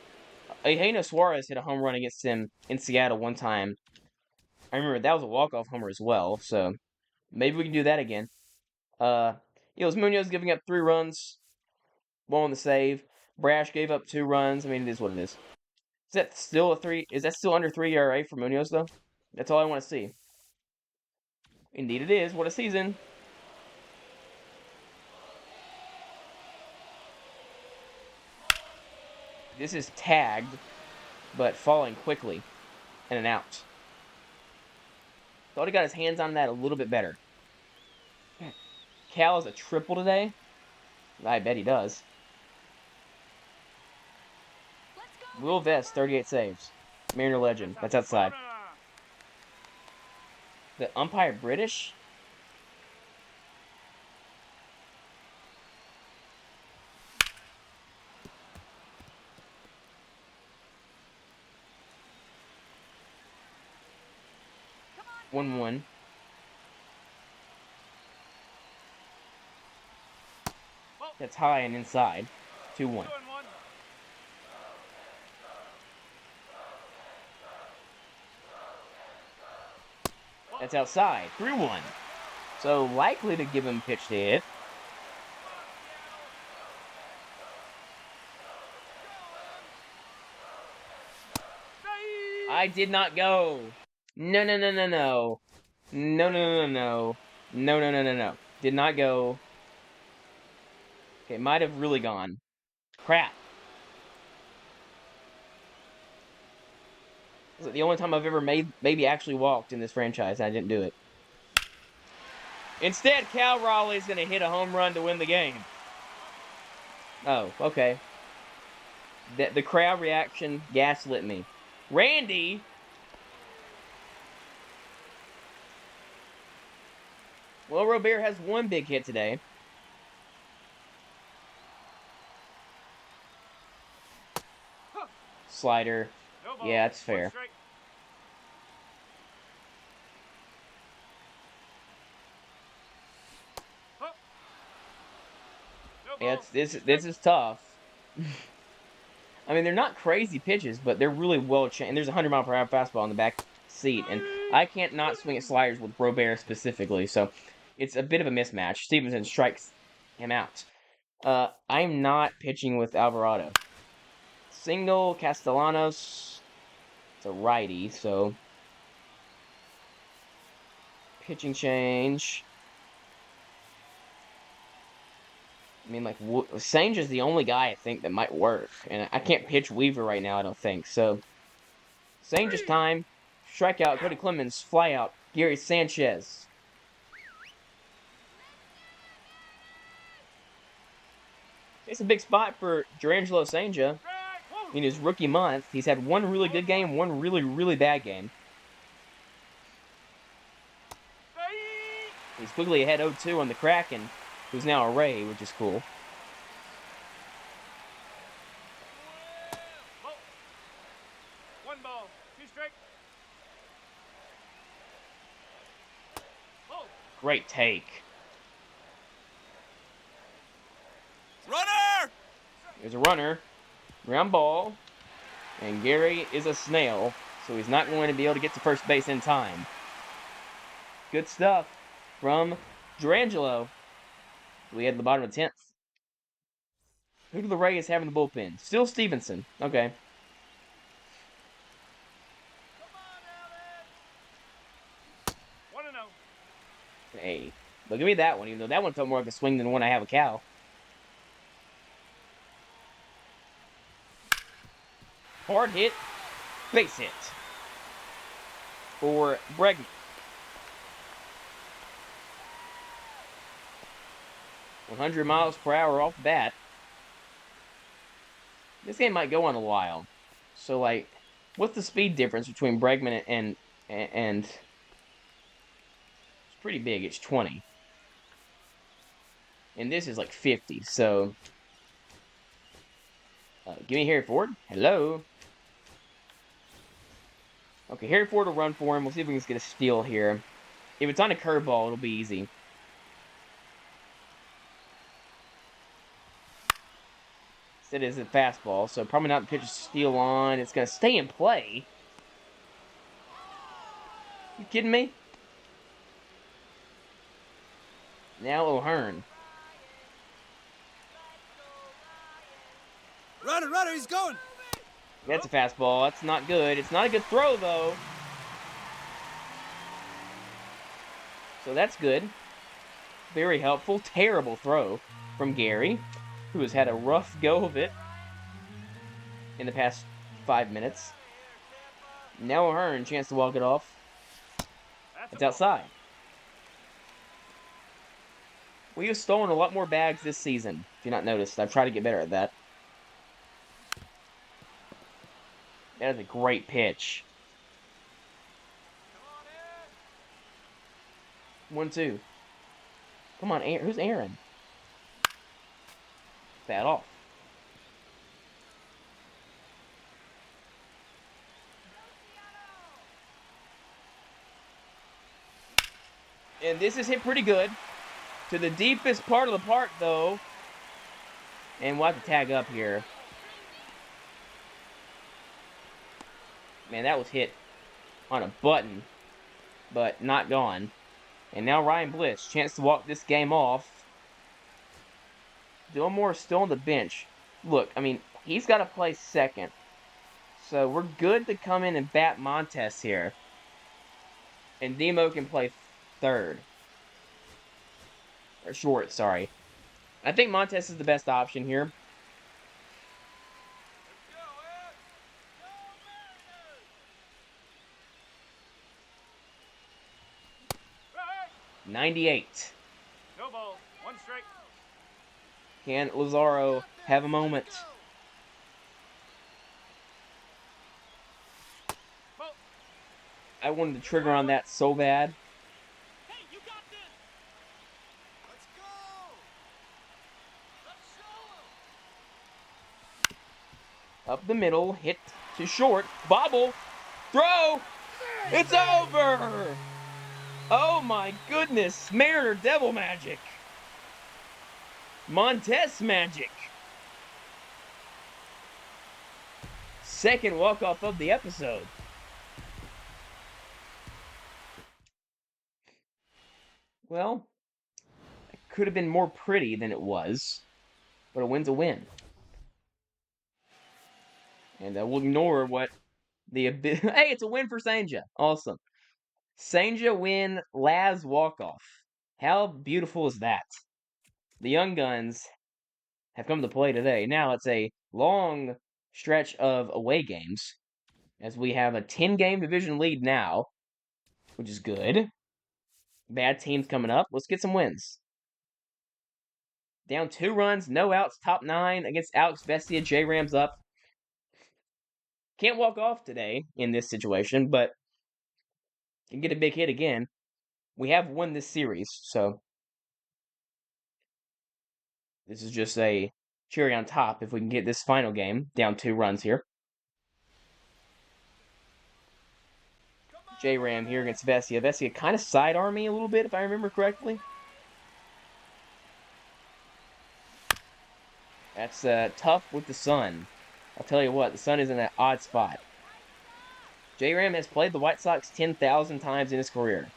Eugenio Suarez hit a home run against him in Seattle one time. I remember that was a walk-off homer as well, so maybe we can do that again. It was Munoz giving up 3 runs, 1 on the save. Brash gave up 2 runs. I mean, it is what it is. Is that still a 3? Is that still under 3 ERA for Munoz, though? That's all I want to see. Indeed it is. What a season. This is tagged, but falling quickly. And an out. Thought he got his hands on that a little bit better. Cal is a triple today? I bet he does. Will Vest, 38 saves. Mariner legend. That's outside. The umpire British? Come on. 1-1. That's high and inside. 2-1. 2-1. That's outside. 3-1. So likely to give him pitch to hit. I did not go. No, no, no, no, no. No, no, no, no. No, no, no, no, no. Did not go. Okay, might have really gone. Crap. This is the only time I've ever maybe actually walked in this franchise, and I didn't do it. Instead, Cal Raleigh's going to hit a home run to win the game. Oh, okay. The crowd reaction gaslit me. Randy! Well, Robert has 1 big hit today. Slider. No ball. Yeah, that's 1 fair. strike. No Yeah, ball. this is tough. I mean, they're not crazy pitches, but they're really well changed. And there's a 100-mile-per-hour fastball in the back seat, and I can't not swing at sliders with Robert specifically, so it's a bit of a mismatch. Stevenson strikes him out. I'm not pitching with Alvarado. Single, Castellanos. It's a righty, so pitching change. I mean, like, Sange is the only guy I think that might work. And I can't pitch Weaver right now, I don't think. So, Sange's time. Strikeout, Cody Clemens. Fly out, Gary Sanchez. It's a big spot for Durangelo Sanja. In his rookie month, he's had 1 really good game, 1 really, really bad game. He's quickly ahead 0-2 on the Kraken, who's now a Ray, which is cool. One ball. 2 strike. Great take. Runner! There's a runner. Ground ball. And Gary is a snail, so he's not going to be able to get to first base in time. Good stuff from Durangelo. We had the bottom of the 10th. Who do the Rays have in the bullpen? Still Stevenson. Okay. Come on, Alex. 1-0. Hey, but give me that one, even though that one felt more like a swing than the one I have a cow. Hard hit, base hit for Bregman. 100 miles per hour off the bat. This game might go on a while. So, like, what's the speed difference between Bregman and it's pretty big. It's 20. And this is like 50. So, give me Harry Ford. Hello. Okay, Harry Ford will run for him. We'll see if we can get a steal here. If it's on a curveball, it'll be easy. Instead, it's a fastball, so probably not the pitch to steal on. It's going to stay in play. You kidding me? Now O'Hearn. Runner, he's going! That's a fastball. That's not good. It's not a good throw, though. So that's good. Very helpful. Terrible throw from Gary, who has had a rough go of it in the past 5 minutes. Now O'Hearn, chance to walk it off. It's outside. We have stolen a lot more bags this season, if you've not noticed. I've tried to get better at that. That is a great pitch. 1-2. Come on, Aaron. Who's Aaron? Bat off. And this is hit pretty good. To the deepest part of the park, though. And we'll have to tag up here. Man, that was hit on a button, but not gone. And now Ryan Bliss, chance to walk this game off. Dillmore still on the bench. Look, I mean, he's got to play second. So we're good to come in and bat Montes here. And Demo can play third. Or short, sorry. I think Montes is the best option here. 98. No ball. 1 strike. Can Lazaro have a moment? I wanted to trigger on that so bad. Hey, you got this. Let's go! Let's show 'em. Up the middle, hit to short, bobble, throw, it's over! Oh my goodness, Mariner Devil magic. Montes magic. Second walk-off of the episode. Well, it could have been more pretty than it was, but a win's a win. And we'll ignore what the... Hey, it's a win for Sanja. Awesome. Sanja win Laz walk-off. How beautiful is that? The Young Guns have come to play today. Now it's a long stretch of away games, as we have a 10-game division lead now, which is good. Bad teams coming up. Let's get some wins. Down 2 runs, no outs, top 9 against Alex Vestia. J-Rams up. Can't walk off today in this situation, but can get a big hit again. We have won this series, so this is just a cherry on top if we can get this final game down 2 runs here. J-Ram here against Vestia. Vestia kind of sidearmed me a little bit, if I remember correctly. That's tough with the sun. I'll tell you what, the sun is in an odd spot. J-Ram has played the White Sox 10,000 times in his career.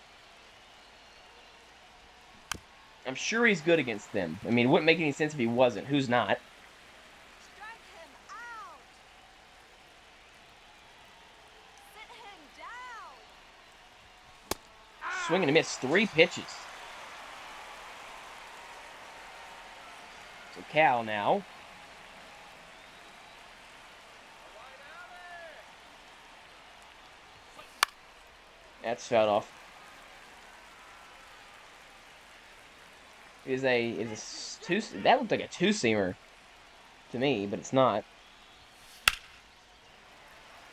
I'm sure he's good against them. I mean, it wouldn't make any sense if he wasn't. Who's not? Strike him out. Sit him down. Swing and a miss. 3 pitches. So Cal now. That's fouled off. That looked like a 2-seamer to me, but it's not.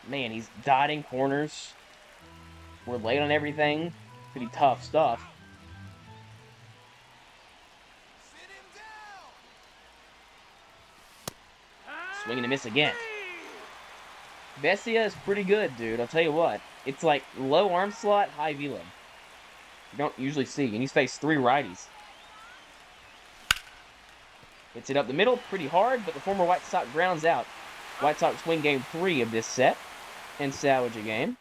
Man, he's dotting corners. We're late on everything. Pretty tough stuff. Sit him down! Swinging a miss again. Vestia is pretty good, dude. I'll tell you what. It's like low arm slot, high velo. You don't usually see, and he's faced 3 righties. Hits it up the middle pretty hard, but the former White Sox grounds out. White Sox win game 3 of this set and salvage a game.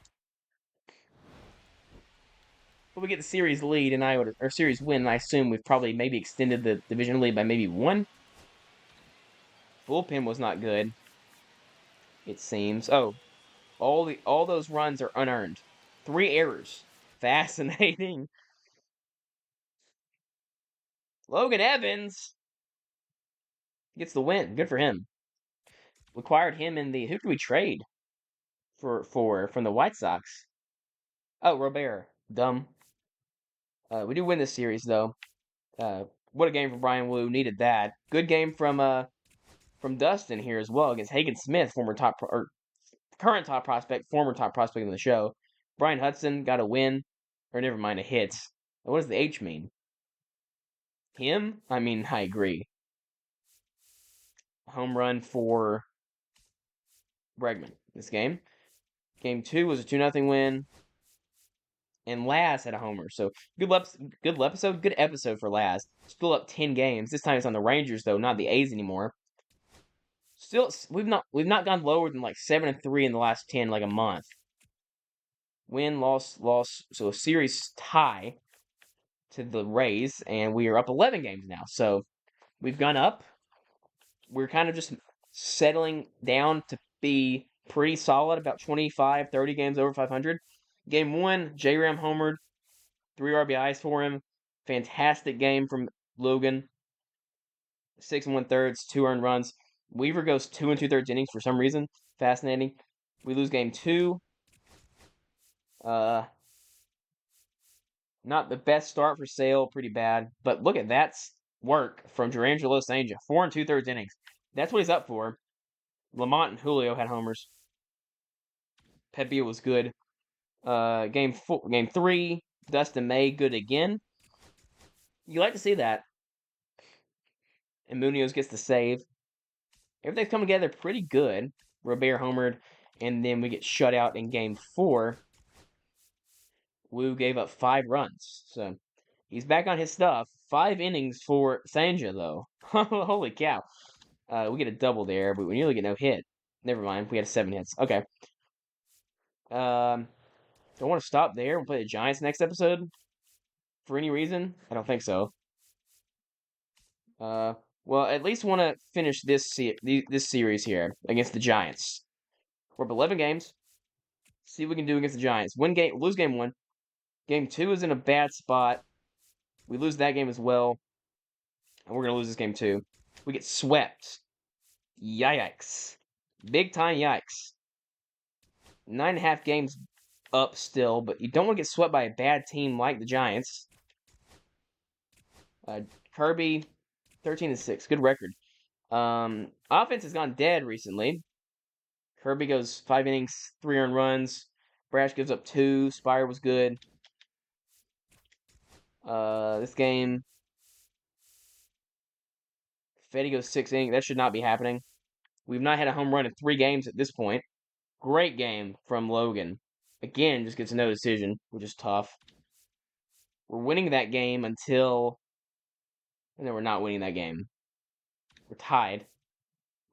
But we get the series lead, and or series win, and I assume we've probably maybe extended the division lead by maybe 1. Bullpen was not good, it seems. Oh, all those runs are unearned. 3 errors. Fascinating. Logan Evans gets the win. Good for him. We acquired him in the. Who could we trade for from the White Sox? Oh, Robert. Dumb. We do win this series though. What a game from Brian Wu. Needed that. Good game from Dustin here as well against Hagen Smith, current top prospect, former top prospect in the show. Brian Hudson got a win, or never mind, a hit. What does the H mean? Him? I mean, I agree. Home run for Bregman this game. Game 2 was a 2-0 win. And Laz had a homer. So good episode for Laz. Still up 10 games. This time it's on the Rangers though, not the A's anymore. Still, we've not gone lower than like 7-3 in the last 10, like a month. Win, loss, loss. So a series tie to the Rays, and we are up 11 games now. So we've gone up. We're kind of just settling down to be pretty solid, about 25, 30 games over 500. Game 1, J-Ram homered, 3 RBIs for him. Fantastic game from Logan. 6 1/3, 2 earned runs. Weaver goes 2 2/3 innings for some reason. Fascinating. We lose game 2. Not the best start for Sale, pretty bad. But look at that work from Durangelo Sanja. 4 2/3 innings. That's what he's up for. Lamont and Julio had homers. Pepia was good. Game 3, Dustin May good again. You like to see that. And Munoz gets the save. Everything's coming together pretty good. Robert homered, and then we get shut out in game 4. Wu gave up 5 runs, so he's back on his stuff. 5 innings for Sanja, though. Holy cow. We get a double there, but we nearly get no hit. Never mind, we had 7 hits. Okay. Don't want to stop there. We'll play the Giants next episode. For any reason? I don't think so. Well, at least want to finish this series here against the Giants. We're up 11 games. See what we can do against the Giants. Lose game 1. Game 2 is in a bad spot. We lose that game as well. And we're going to lose this game too. We get swept. Yikes. Big time yikes. 9.5 games up still, but you don't want to get swept by a bad team like the Giants. Kirby, 13-6. Good record. Offense has gone dead recently. Kirby goes 5 innings, 3 earned runs. Brash gives up 2. Spire was good. This game, Fetty goes 6 innings. That should not be happening. We've not had a home run in 3 games at this point. Great game from Logan. Again, just gets no decision, which is tough. We're winning that game until... And then we're not winning that game. We're tied.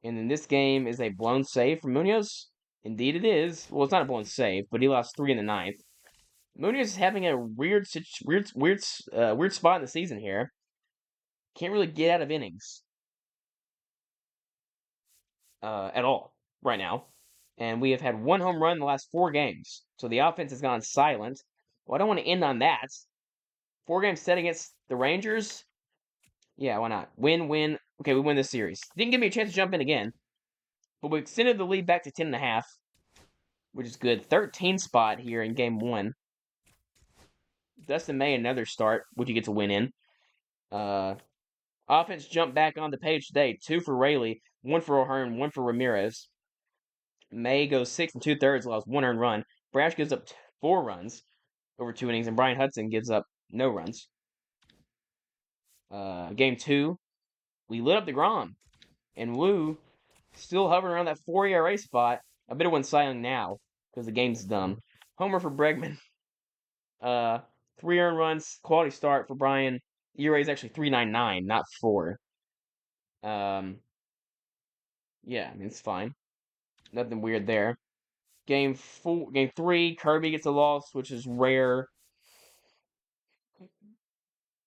And then this game is a blown save from Munoz. Indeed it is. Well, it's not a blown save, but he lost 3 in the 9th. Munoz is having a weird spot in the season here. Can't really get out of innings. At all right now. And we have had 1 home run in the last 4 games. So the offense has gone silent. Well, I don't want to end on that. 4 games set against the Rangers. Yeah, why not? Win. Okay, we win this series. Didn't give me a chance to jump in again. But we extended the lead back to 10.5. Which is good. 13 spot here in game 1. Dustin May, another start, which he gets a win in. Offense jumped back on the page today. 2 for Rayleigh, 1 for O'Hearn, 1 for Ramirez. May goes 6 2/3, allows 1 earned run. Brash gives up 4 runs over 2 innings, and Brian Hudson gives up no runs. Game 2, we lit up DeGrom, and Wu still hovering around that 4 ERA spot. I better win Cy Young now because the game's dumb. Homer for Bregman. 3 earned runs, quality start for Brian. ERA is actually 3.99, not 4. Yeah, I mean it's fine. Nothing weird there. Game 3, Kirby gets a loss, which is rare.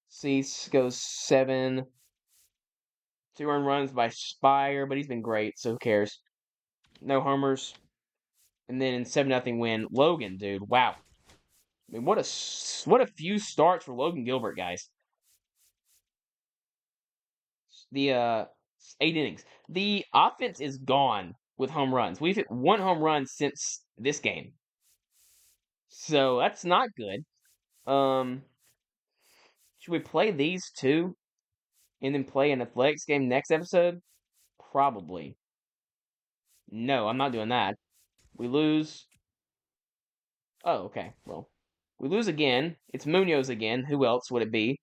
Cease goes 7. 2 earned runs by Spire, but he's been great, so who cares? No homers. And then in 7-0 win, Logan, dude, wow. I mean, what a few starts for Logan Gilbert, guys. The 8 innings. The offense is gone with home runs. We've hit 1 home run since this game, so that's not good. Should we play these two and then play an athletics game next episode? Probably. No, I'm not doing that. We lose. Oh, okay. Well, we lose again. It's Munoz again. Who else would it be?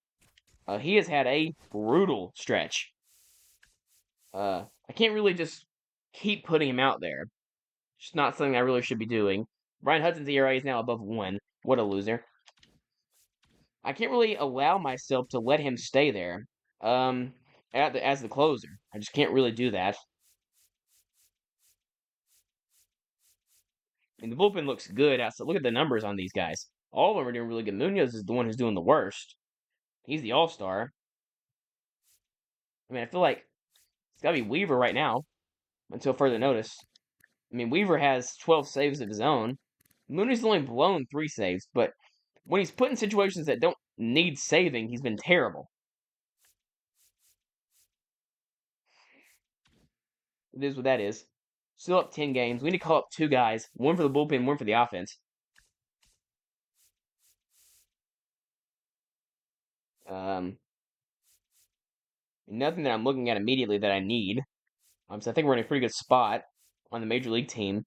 He has had a brutal stretch. I can't really just keep putting him out there. It's not something I really should be doing. Brian Hudson's ERA is now above 1. What a loser. I can't really allow myself to let him stay there as the closer. I just can't really do that. And the bullpen looks good. So look at the numbers on these guys. All of them are doing really good. Munoz is the one who's doing the worst. He's the all-star. I mean, I feel like it's got to be Weaver right now until further notice. I mean, Weaver has 12 saves of his own. Mooney's only blown 3 saves, but when he's put in situations that don't need saving, he's been terrible. It is what that is. Still up 10 games. We need to call up 2 guys. 1 for the bullpen, 1 for the offense. Nothing that I'm looking at immediately that I need. So I think we're in a pretty good spot on the major league team.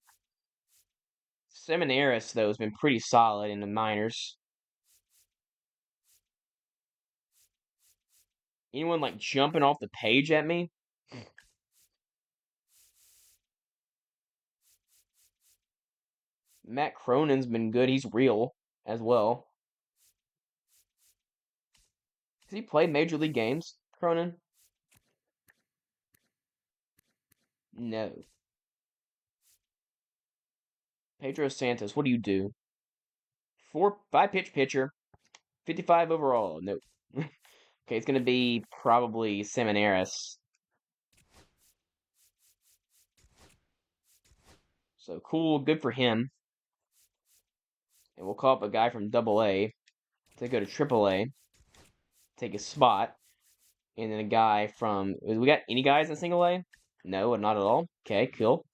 Seminaris, though, has been pretty solid in the minors. Anyone like jumping off the page at me? Matt Cronin's been good. He's real as well. Has he played major league games, Cronin? No. Pedro Santos, what do you do? 5 pitch pitcher, 55 overall. Nope. Okay, it's gonna be probably Seminaris. So cool, good for him. And we'll call up a guy from Double A to go to Triple A, take his spot, and then a guy from. We got any guys in Single A? No, not at all. Okay, cool.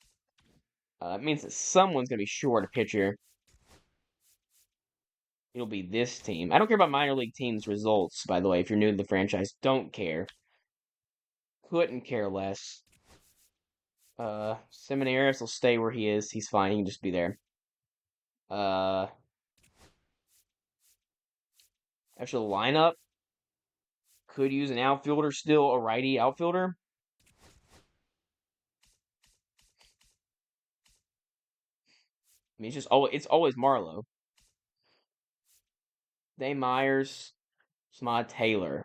It means that someone's gonna be short a pitcher. It'll be this team. I don't care about minor league teams' results, by the way. If you're new to the franchise, don't care. Couldn't care less. Seminaris will stay where he is. He's fine. He can just be there. Actual lineup could use an outfielder still, a righty outfielder. I mean, it's always Marlowe. Dave Myers, Smod Taylor.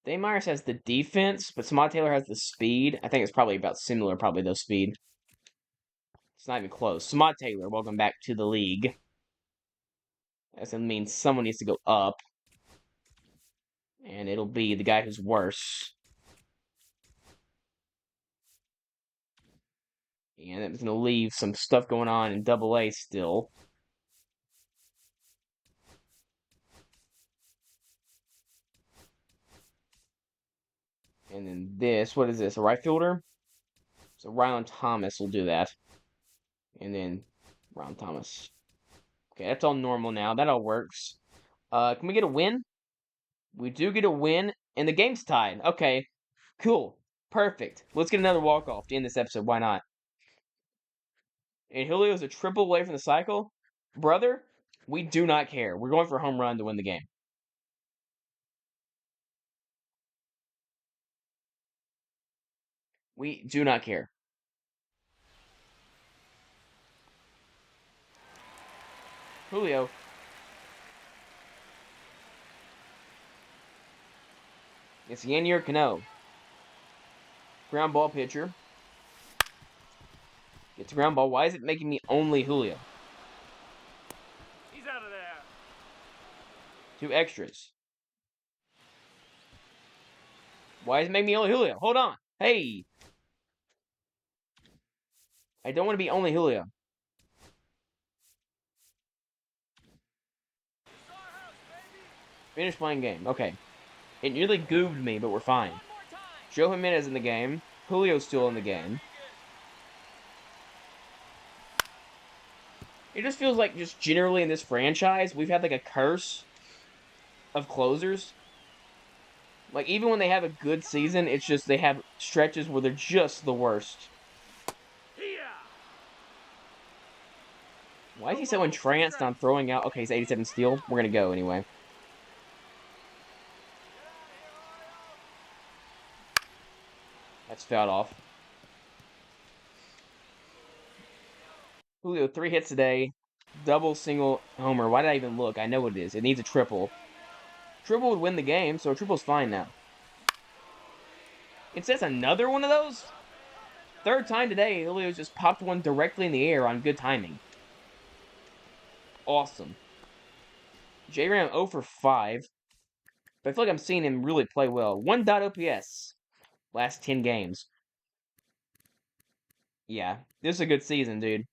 Dave Myers has the defense, but Smod Taylor has the speed. I think it's probably about similar, probably though speed. It's not even close. Smod Taylor, welcome back to the league. That means someone needs to go up. And it'll be the guy who's worse. And it's going to leave some stuff going on in Double A still. And then this, what is this? A right fielder? So Rylan Thomas will do that. And then Rylan Thomas. Okay, that's all normal now. That all works. Can we get a win? We do get a win, and the game's tied. Okay, cool. Perfect. Let's get another walk-off to end this episode. Why not? And Julio's a triple away from the cycle. Brother, we do not care. We're going for a home run to win the game. We do not care. Julio. It's Yanier Cano. Ground ball pitcher. Gets a ground ball. Why is it making me only Julio? He's out of there. 2 extras. Why is it making me only Julio? Hold on. Hey. I don't want to be only Julio. Finish playing game. Okay. It nearly goobed me, but we're fine. Joe Jimenez in the game. Julio's still in the game. It just feels like just generally in this franchise, we've had like a curse of closers. Like, even when they have a good season, it's just they have stretches where they're just the worst. Why is he so entranced on throwing out? Okay, he's 87 steal. We're going to go anyway. That's fouled off. Julio, 3 hits today. Double, single, homer. Why did I even look? I know what it is. It needs a triple. Triple would win the game, so a triple's fine now. It says another one of those? 3rd time today, Julio just popped one directly in the air on good timing. Awesome. J-Ram 0 for 5. But I feel like I'm seeing him really play well. 1 OPS. Last 10 games. Yeah, this is a good season, dude.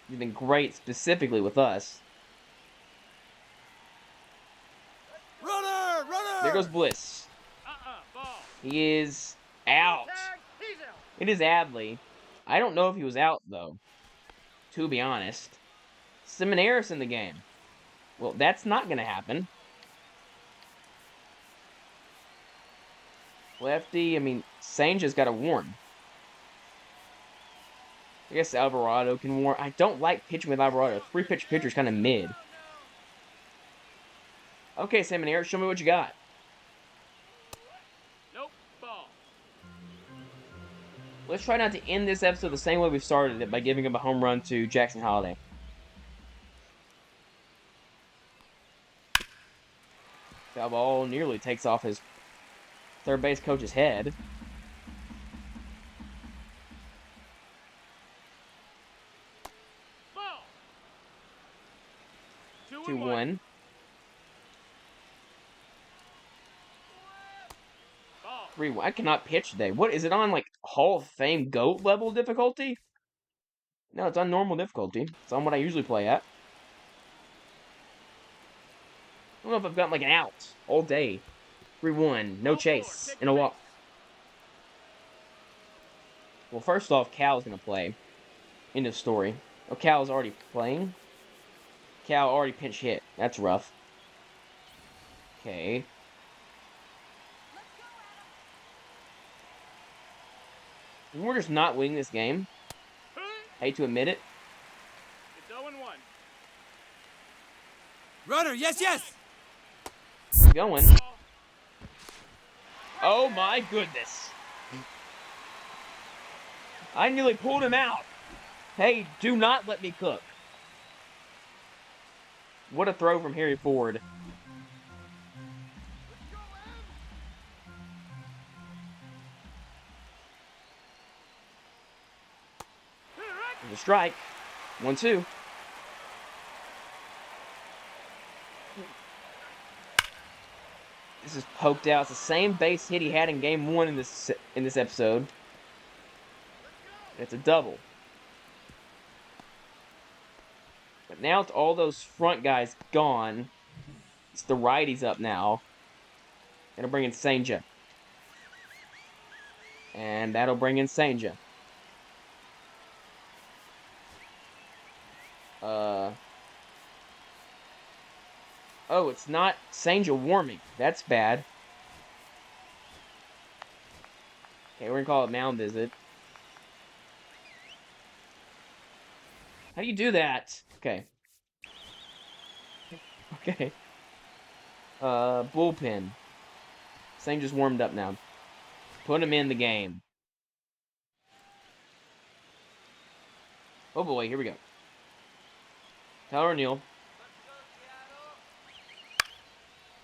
He's been great specifically with us. Runner! There goes Bliss. Ball. He is out. He's out. It is Adley. I don't know if he was out, though. To be honest. Seminaris in the game. Well, that's not going to happen. Lefty, I mean, Sanja's got a warn. I guess Alvarado can warn. I don't like pitching with Alvarado. 3-pitch pitcher's kind of mid. Okay, Seminaris, show me what you got. Nope. Ball. Let's try not to end this episode the same way we started it by giving up a home run to Jackson Holiday. Foul ball nearly takes off his third base coach's head. Ball. 2-1. Ball. 3-1. I cannot pitch today. What is it on, like, Hall of Fame GOAT level difficulty? No, it's on normal difficulty. It's on what I usually play at. I don't know if I've gotten, like, an out all day. 3-1. No chase. And a walk. Well, first off, Cal's going to play. End of story. Oh, Cal's already playing? Cal already pinch hit. That's rough. Okay. We're just not winning this game. Hate to admit it. It's 0-1. Runner, yes! Going. Oh my goodness. I nearly pulled him out. Hey, do not let me cook. What a throw from Harry Ford. There's a strike. 1-2. This is poked out. It's the same base hit he had in game 1 in this episode. It's a double. But now it's all those front guys gone. It's the righties up now. It'll bring in Senja. And that'll bring in Senja. Oh, it's not Senja warming. That's bad. Okay, we're gonna call it mound visit. How do you do that? Okay. Okay. Bullpen. Senja's warmed up now. Put him in the game. Oh boy, here we go. Tyler O'Neill, Let's go,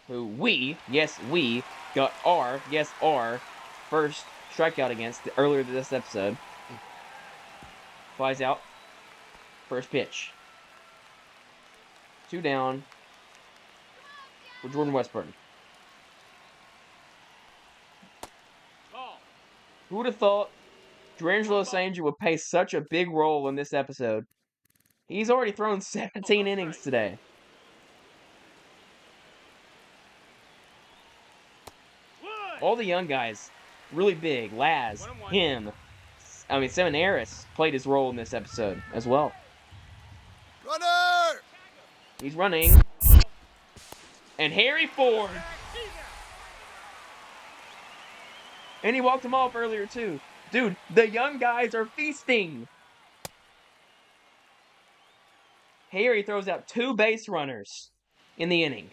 Seattle. who we got our first strikeout against earlier this episode. Flies out. First pitch. 2 down for Jordan Westburn. Ball. Who would have thought D'Angelo Sanger would play such a big role in this episode? He's already thrown 17 innings today. One. All the young guys, really big. Laz, him. Seminaris played his role in this episode as well. Runner! He's running. And Harry Ford. And he walked him off earlier, too. Dude, the young guys are feasting. Harry throws out 2 base runners in the inning.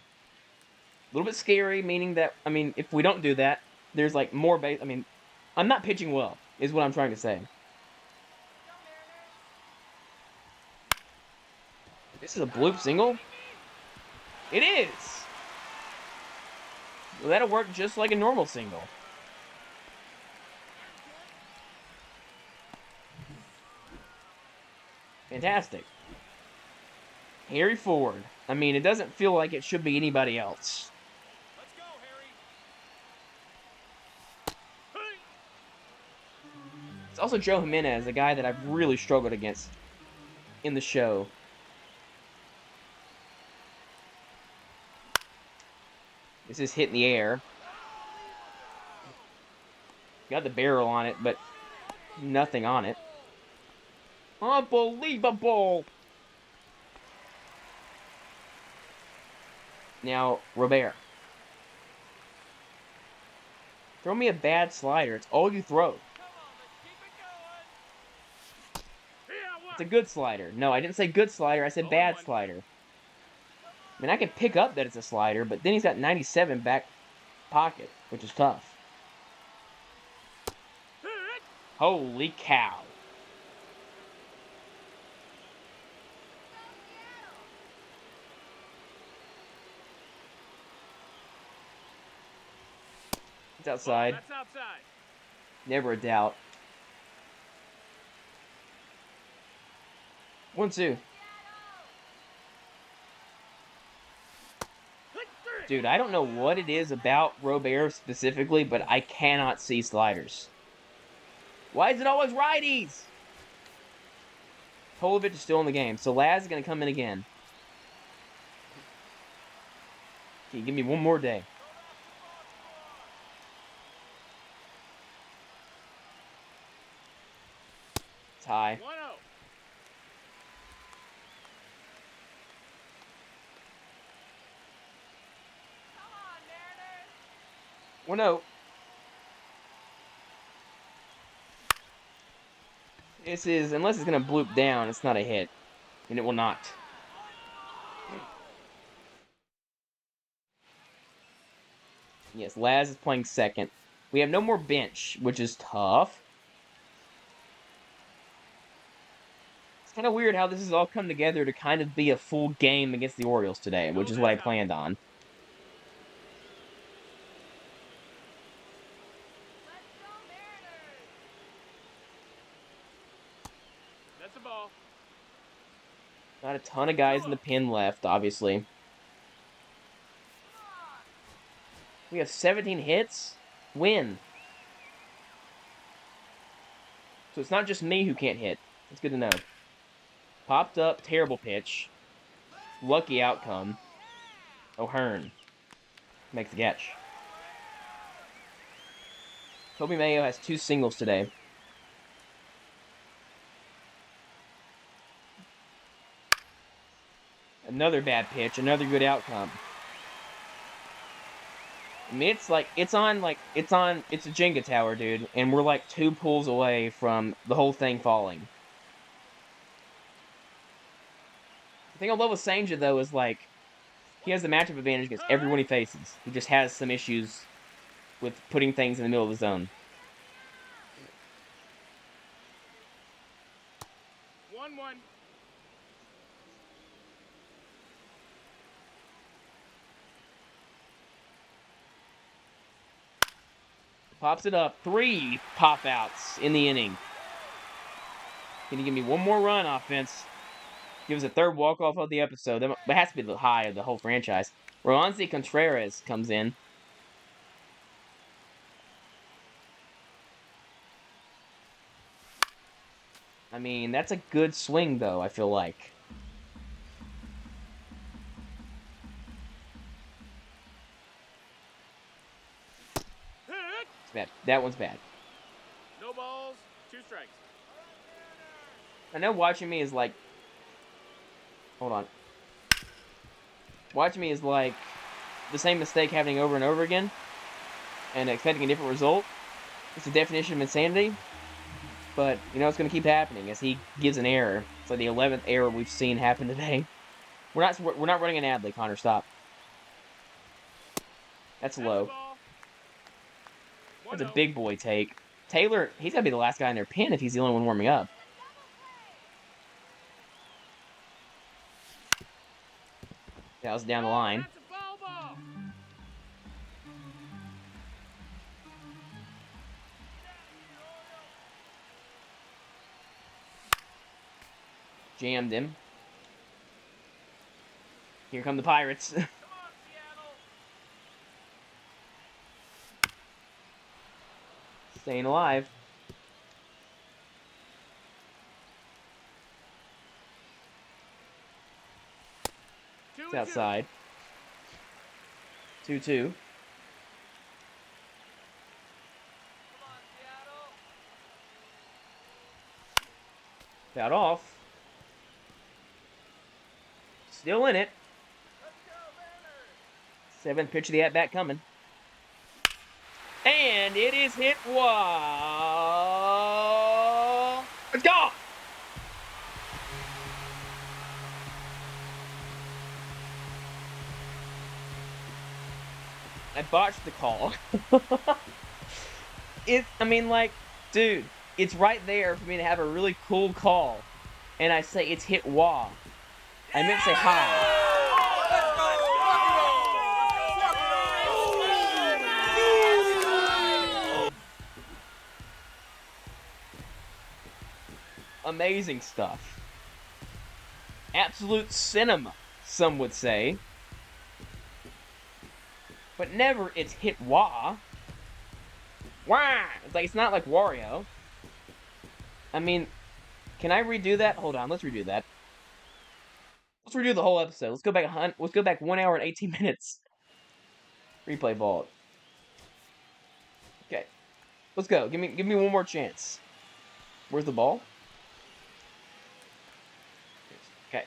A little bit scary, meaning that, if we don't do that, there's like more base. I'm not pitching well, is what I'm trying to say. This is a bloop single? It is! Well, that'll work just like a normal single. Fantastic. Harry Ford. It doesn't feel like it should be anybody else. Let's go, Harry. It's also Joe Jimenez, a guy that I've really struggled against in the show. This is hit in the air. Got the barrel on it, but nothing on it. Unbelievable! Now, Robert. Throw me a bad slider. It's all you throw. Come on, let's keep it going. It's a good slider. No, I didn't say good slider. I said bad slider. I can pick up that it's a slider, but then he's got 97 back pocket, which is tough. Holy cow. It's outside. That's outside. Never a doubt. 1-2. Dude, I don't know what it is about Robert specifically, but I cannot see sliders. Why is it always righties? Polovich is still in the game, so Laz is going to come in again. Okay, give me one more day. Tie. 1-0. Come on, Mariners. 1-0. This is, unless it's going to bloop down, it's not a hit. And it will not. Yes, Laz is playing second. We have no more bench, which is tough. It's kind of weird how this has all come together to kind of be a full game against the Orioles today, which is what I planned on. Let's go, Mariners. That's the ball. Not a ton of guys in the pen left, obviously. Come on. We have 17 hits. Win. So it's not just me who can't hit. It's good to know. Popped up, terrible pitch. Lucky outcome. O'Hearn makes the catch. Kobe Mayo has 2 singles today. Another bad pitch, another good outcome. It's a Jenga tower, dude, and we're like 2 pulls away from the whole thing falling. The thing I love with Sanger, though, is he has the matchup advantage against everyone he faces. He just has some issues with putting things in the middle of the zone. 1-1. Pops it up. 3 pop-outs in the inning. Can you give me one more run, offense? Give us a third walk-off of the episode. That has to be the high of the whole franchise. Roansy Contreras comes in. I mean, that's a good swing, though, I feel like. It's bad. That one's bad. No balls, 2 strikes. I know watching me is like... Hold on. Watching me is like the same mistake happening over and over again and expecting a different result. It's the definition of insanity. But, you know, it's going to keep happening as he gives an error. It's like the 11th error we've seen happen today. We're not running an ad, Connor. Stop. That's low. That's a big boy take. Taylor, he's got to be the last guy in their pen if he's the only one warming up. That was down the line. That's a foul ball. Jammed him. Here come the Pirates. Come on, Seattle. Staying alive. It's outside. 2-2. Come on, Seattle. Fouled off. Still in it. Let's go, Mariners. 7th pitch of the at-bat coming. And it is hit wall. It's gone! I botched the call. Dude, it's right there for me to have a really cool call. And I say it's hit wah. I meant to say hi. Amazing stuff. Absolute cinema, some would say. But never it's hit wah. Wah! It's not like Wario. I mean, can I redo that? Hold on, let's redo that. Let's redo the whole episode. Let's go back 1 hour and 18 minutes. Replay vault. Okay. Let's go. Give me one more chance. Where's the ball? Okay.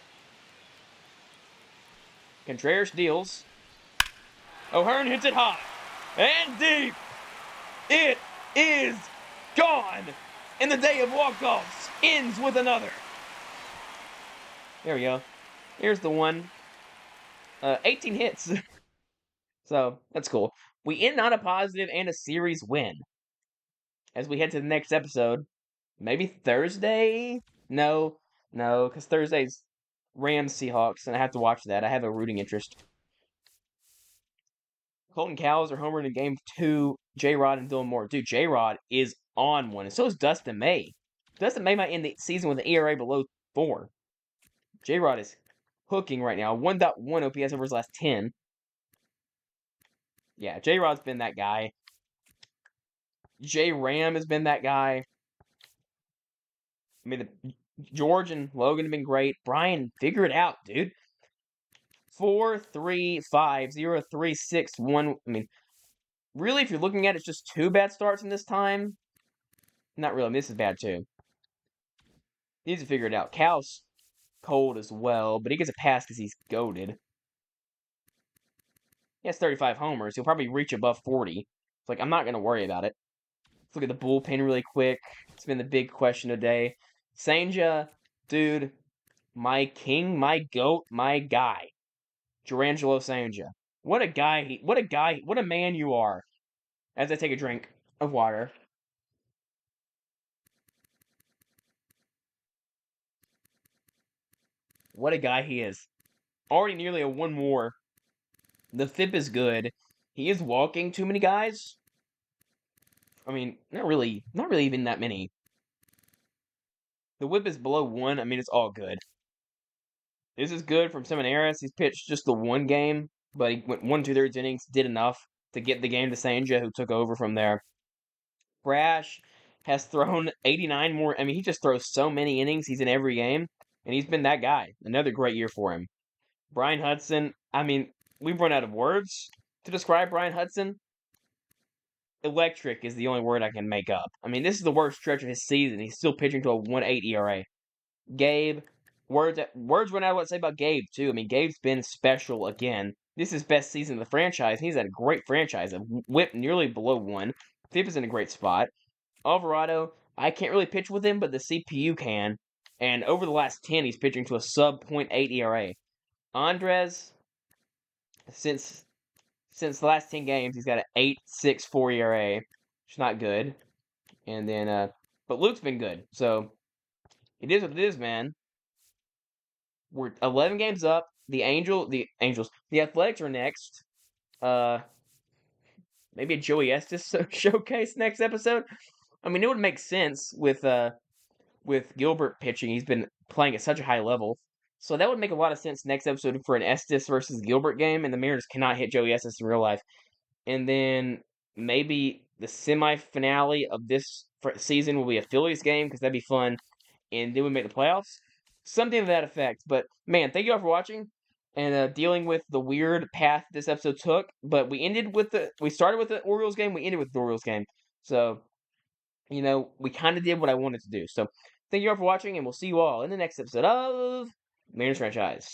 Contreras deals. O'Hearn hits it high and deep. It is gone. And the day of walk-offs ends with another. There we go. Here's the one. 18 hits. So, that's cool. We end on a positive and a series win. As we head to the next episode. Maybe Thursday? No, because Thursday's Rams Seahawks, and I have to watch that. I have a rooting interest. Colton Cowles are homered in Game 2. J-Rod and Dylan Moore. Dude, J-Rod is on one, and so is Dustin May. Dustin May might end the season with an ERA below 4. J-Rod is hooking right now. 1.1 OPS over his last 10. Yeah, J-Rod's been that guy. J-Ram has been that guy. I mean, George and Logan have been great. Brian, figure it out, dude. 4-3-5-0-3-6-1. I mean, really, if you're looking at it, it's just 2 bad starts in this time. Not really. I mean, this is bad, too. He needs to figure it out. Cal's cold as well, but he gets a pass because he's goated. He has 35 homers. He'll probably reach above 40. It's like, I'm not going to worry about it. Let's look at the bullpen really quick. It's been the big question today. Sanja, dude, my king, my goat, my guy. Jurangelo Sanja. What a guy, what a man you are. As I take a drink of water. What a guy he is. Already nearly a 1 more. The FIP is good. He is walking too many guys. I mean, not really even that many. The whip is below 1. I mean, it's all good. This is good from Semineris. He's pitched just the one game, but he went 1 2/3 innings, did enough to get the game to Sanja, who took over from there. Brash has thrown 89 more. I mean, he just throws so many innings. He's in every game, and he's been that guy. Another great year for him. Brian Hudson, I mean, we've run out of words to describe Brian Hudson. Electric is the only word I can make up. I mean, this is the worst stretch of his season. He's still pitching to a 1.8 ERA. Gabe, words run out of what to say about Gabe too. I mean, Gabe's been special again. This is his best season of the franchise. He's had a great franchise. A whip nearly below 1. FIP is in a great spot. Alvarado, I can't really pitch with him, but the CPU can. And over the last 10, he's pitching to a sub .8 ERA. Andres, since the last 10 games, he's got an 8.64 ERA, which is not good. And then, but Luke's been good. So it is what it is, man. We're 11 games up. The Athletics are next. Maybe a Joey Estes showcase next episode. I mean, it would make sense with Gilbert pitching. He's been playing at such a high level. So that would make a lot of sense next episode for an Estes versus Gilbert game, and the Mariners cannot hit Joey Estes in real life. And then maybe the semifinale of this season will be a Phillies game, because that'd be fun. And then we make the playoffs. Something to that effect. But man, thank you all for watching and dealing with the weird path this episode took. But we started with the Orioles game, we ended with the Orioles game. So, we kind of did what I wanted to do. So, thank you all for watching, and we'll see you all in the next episode of Mariners Franchise.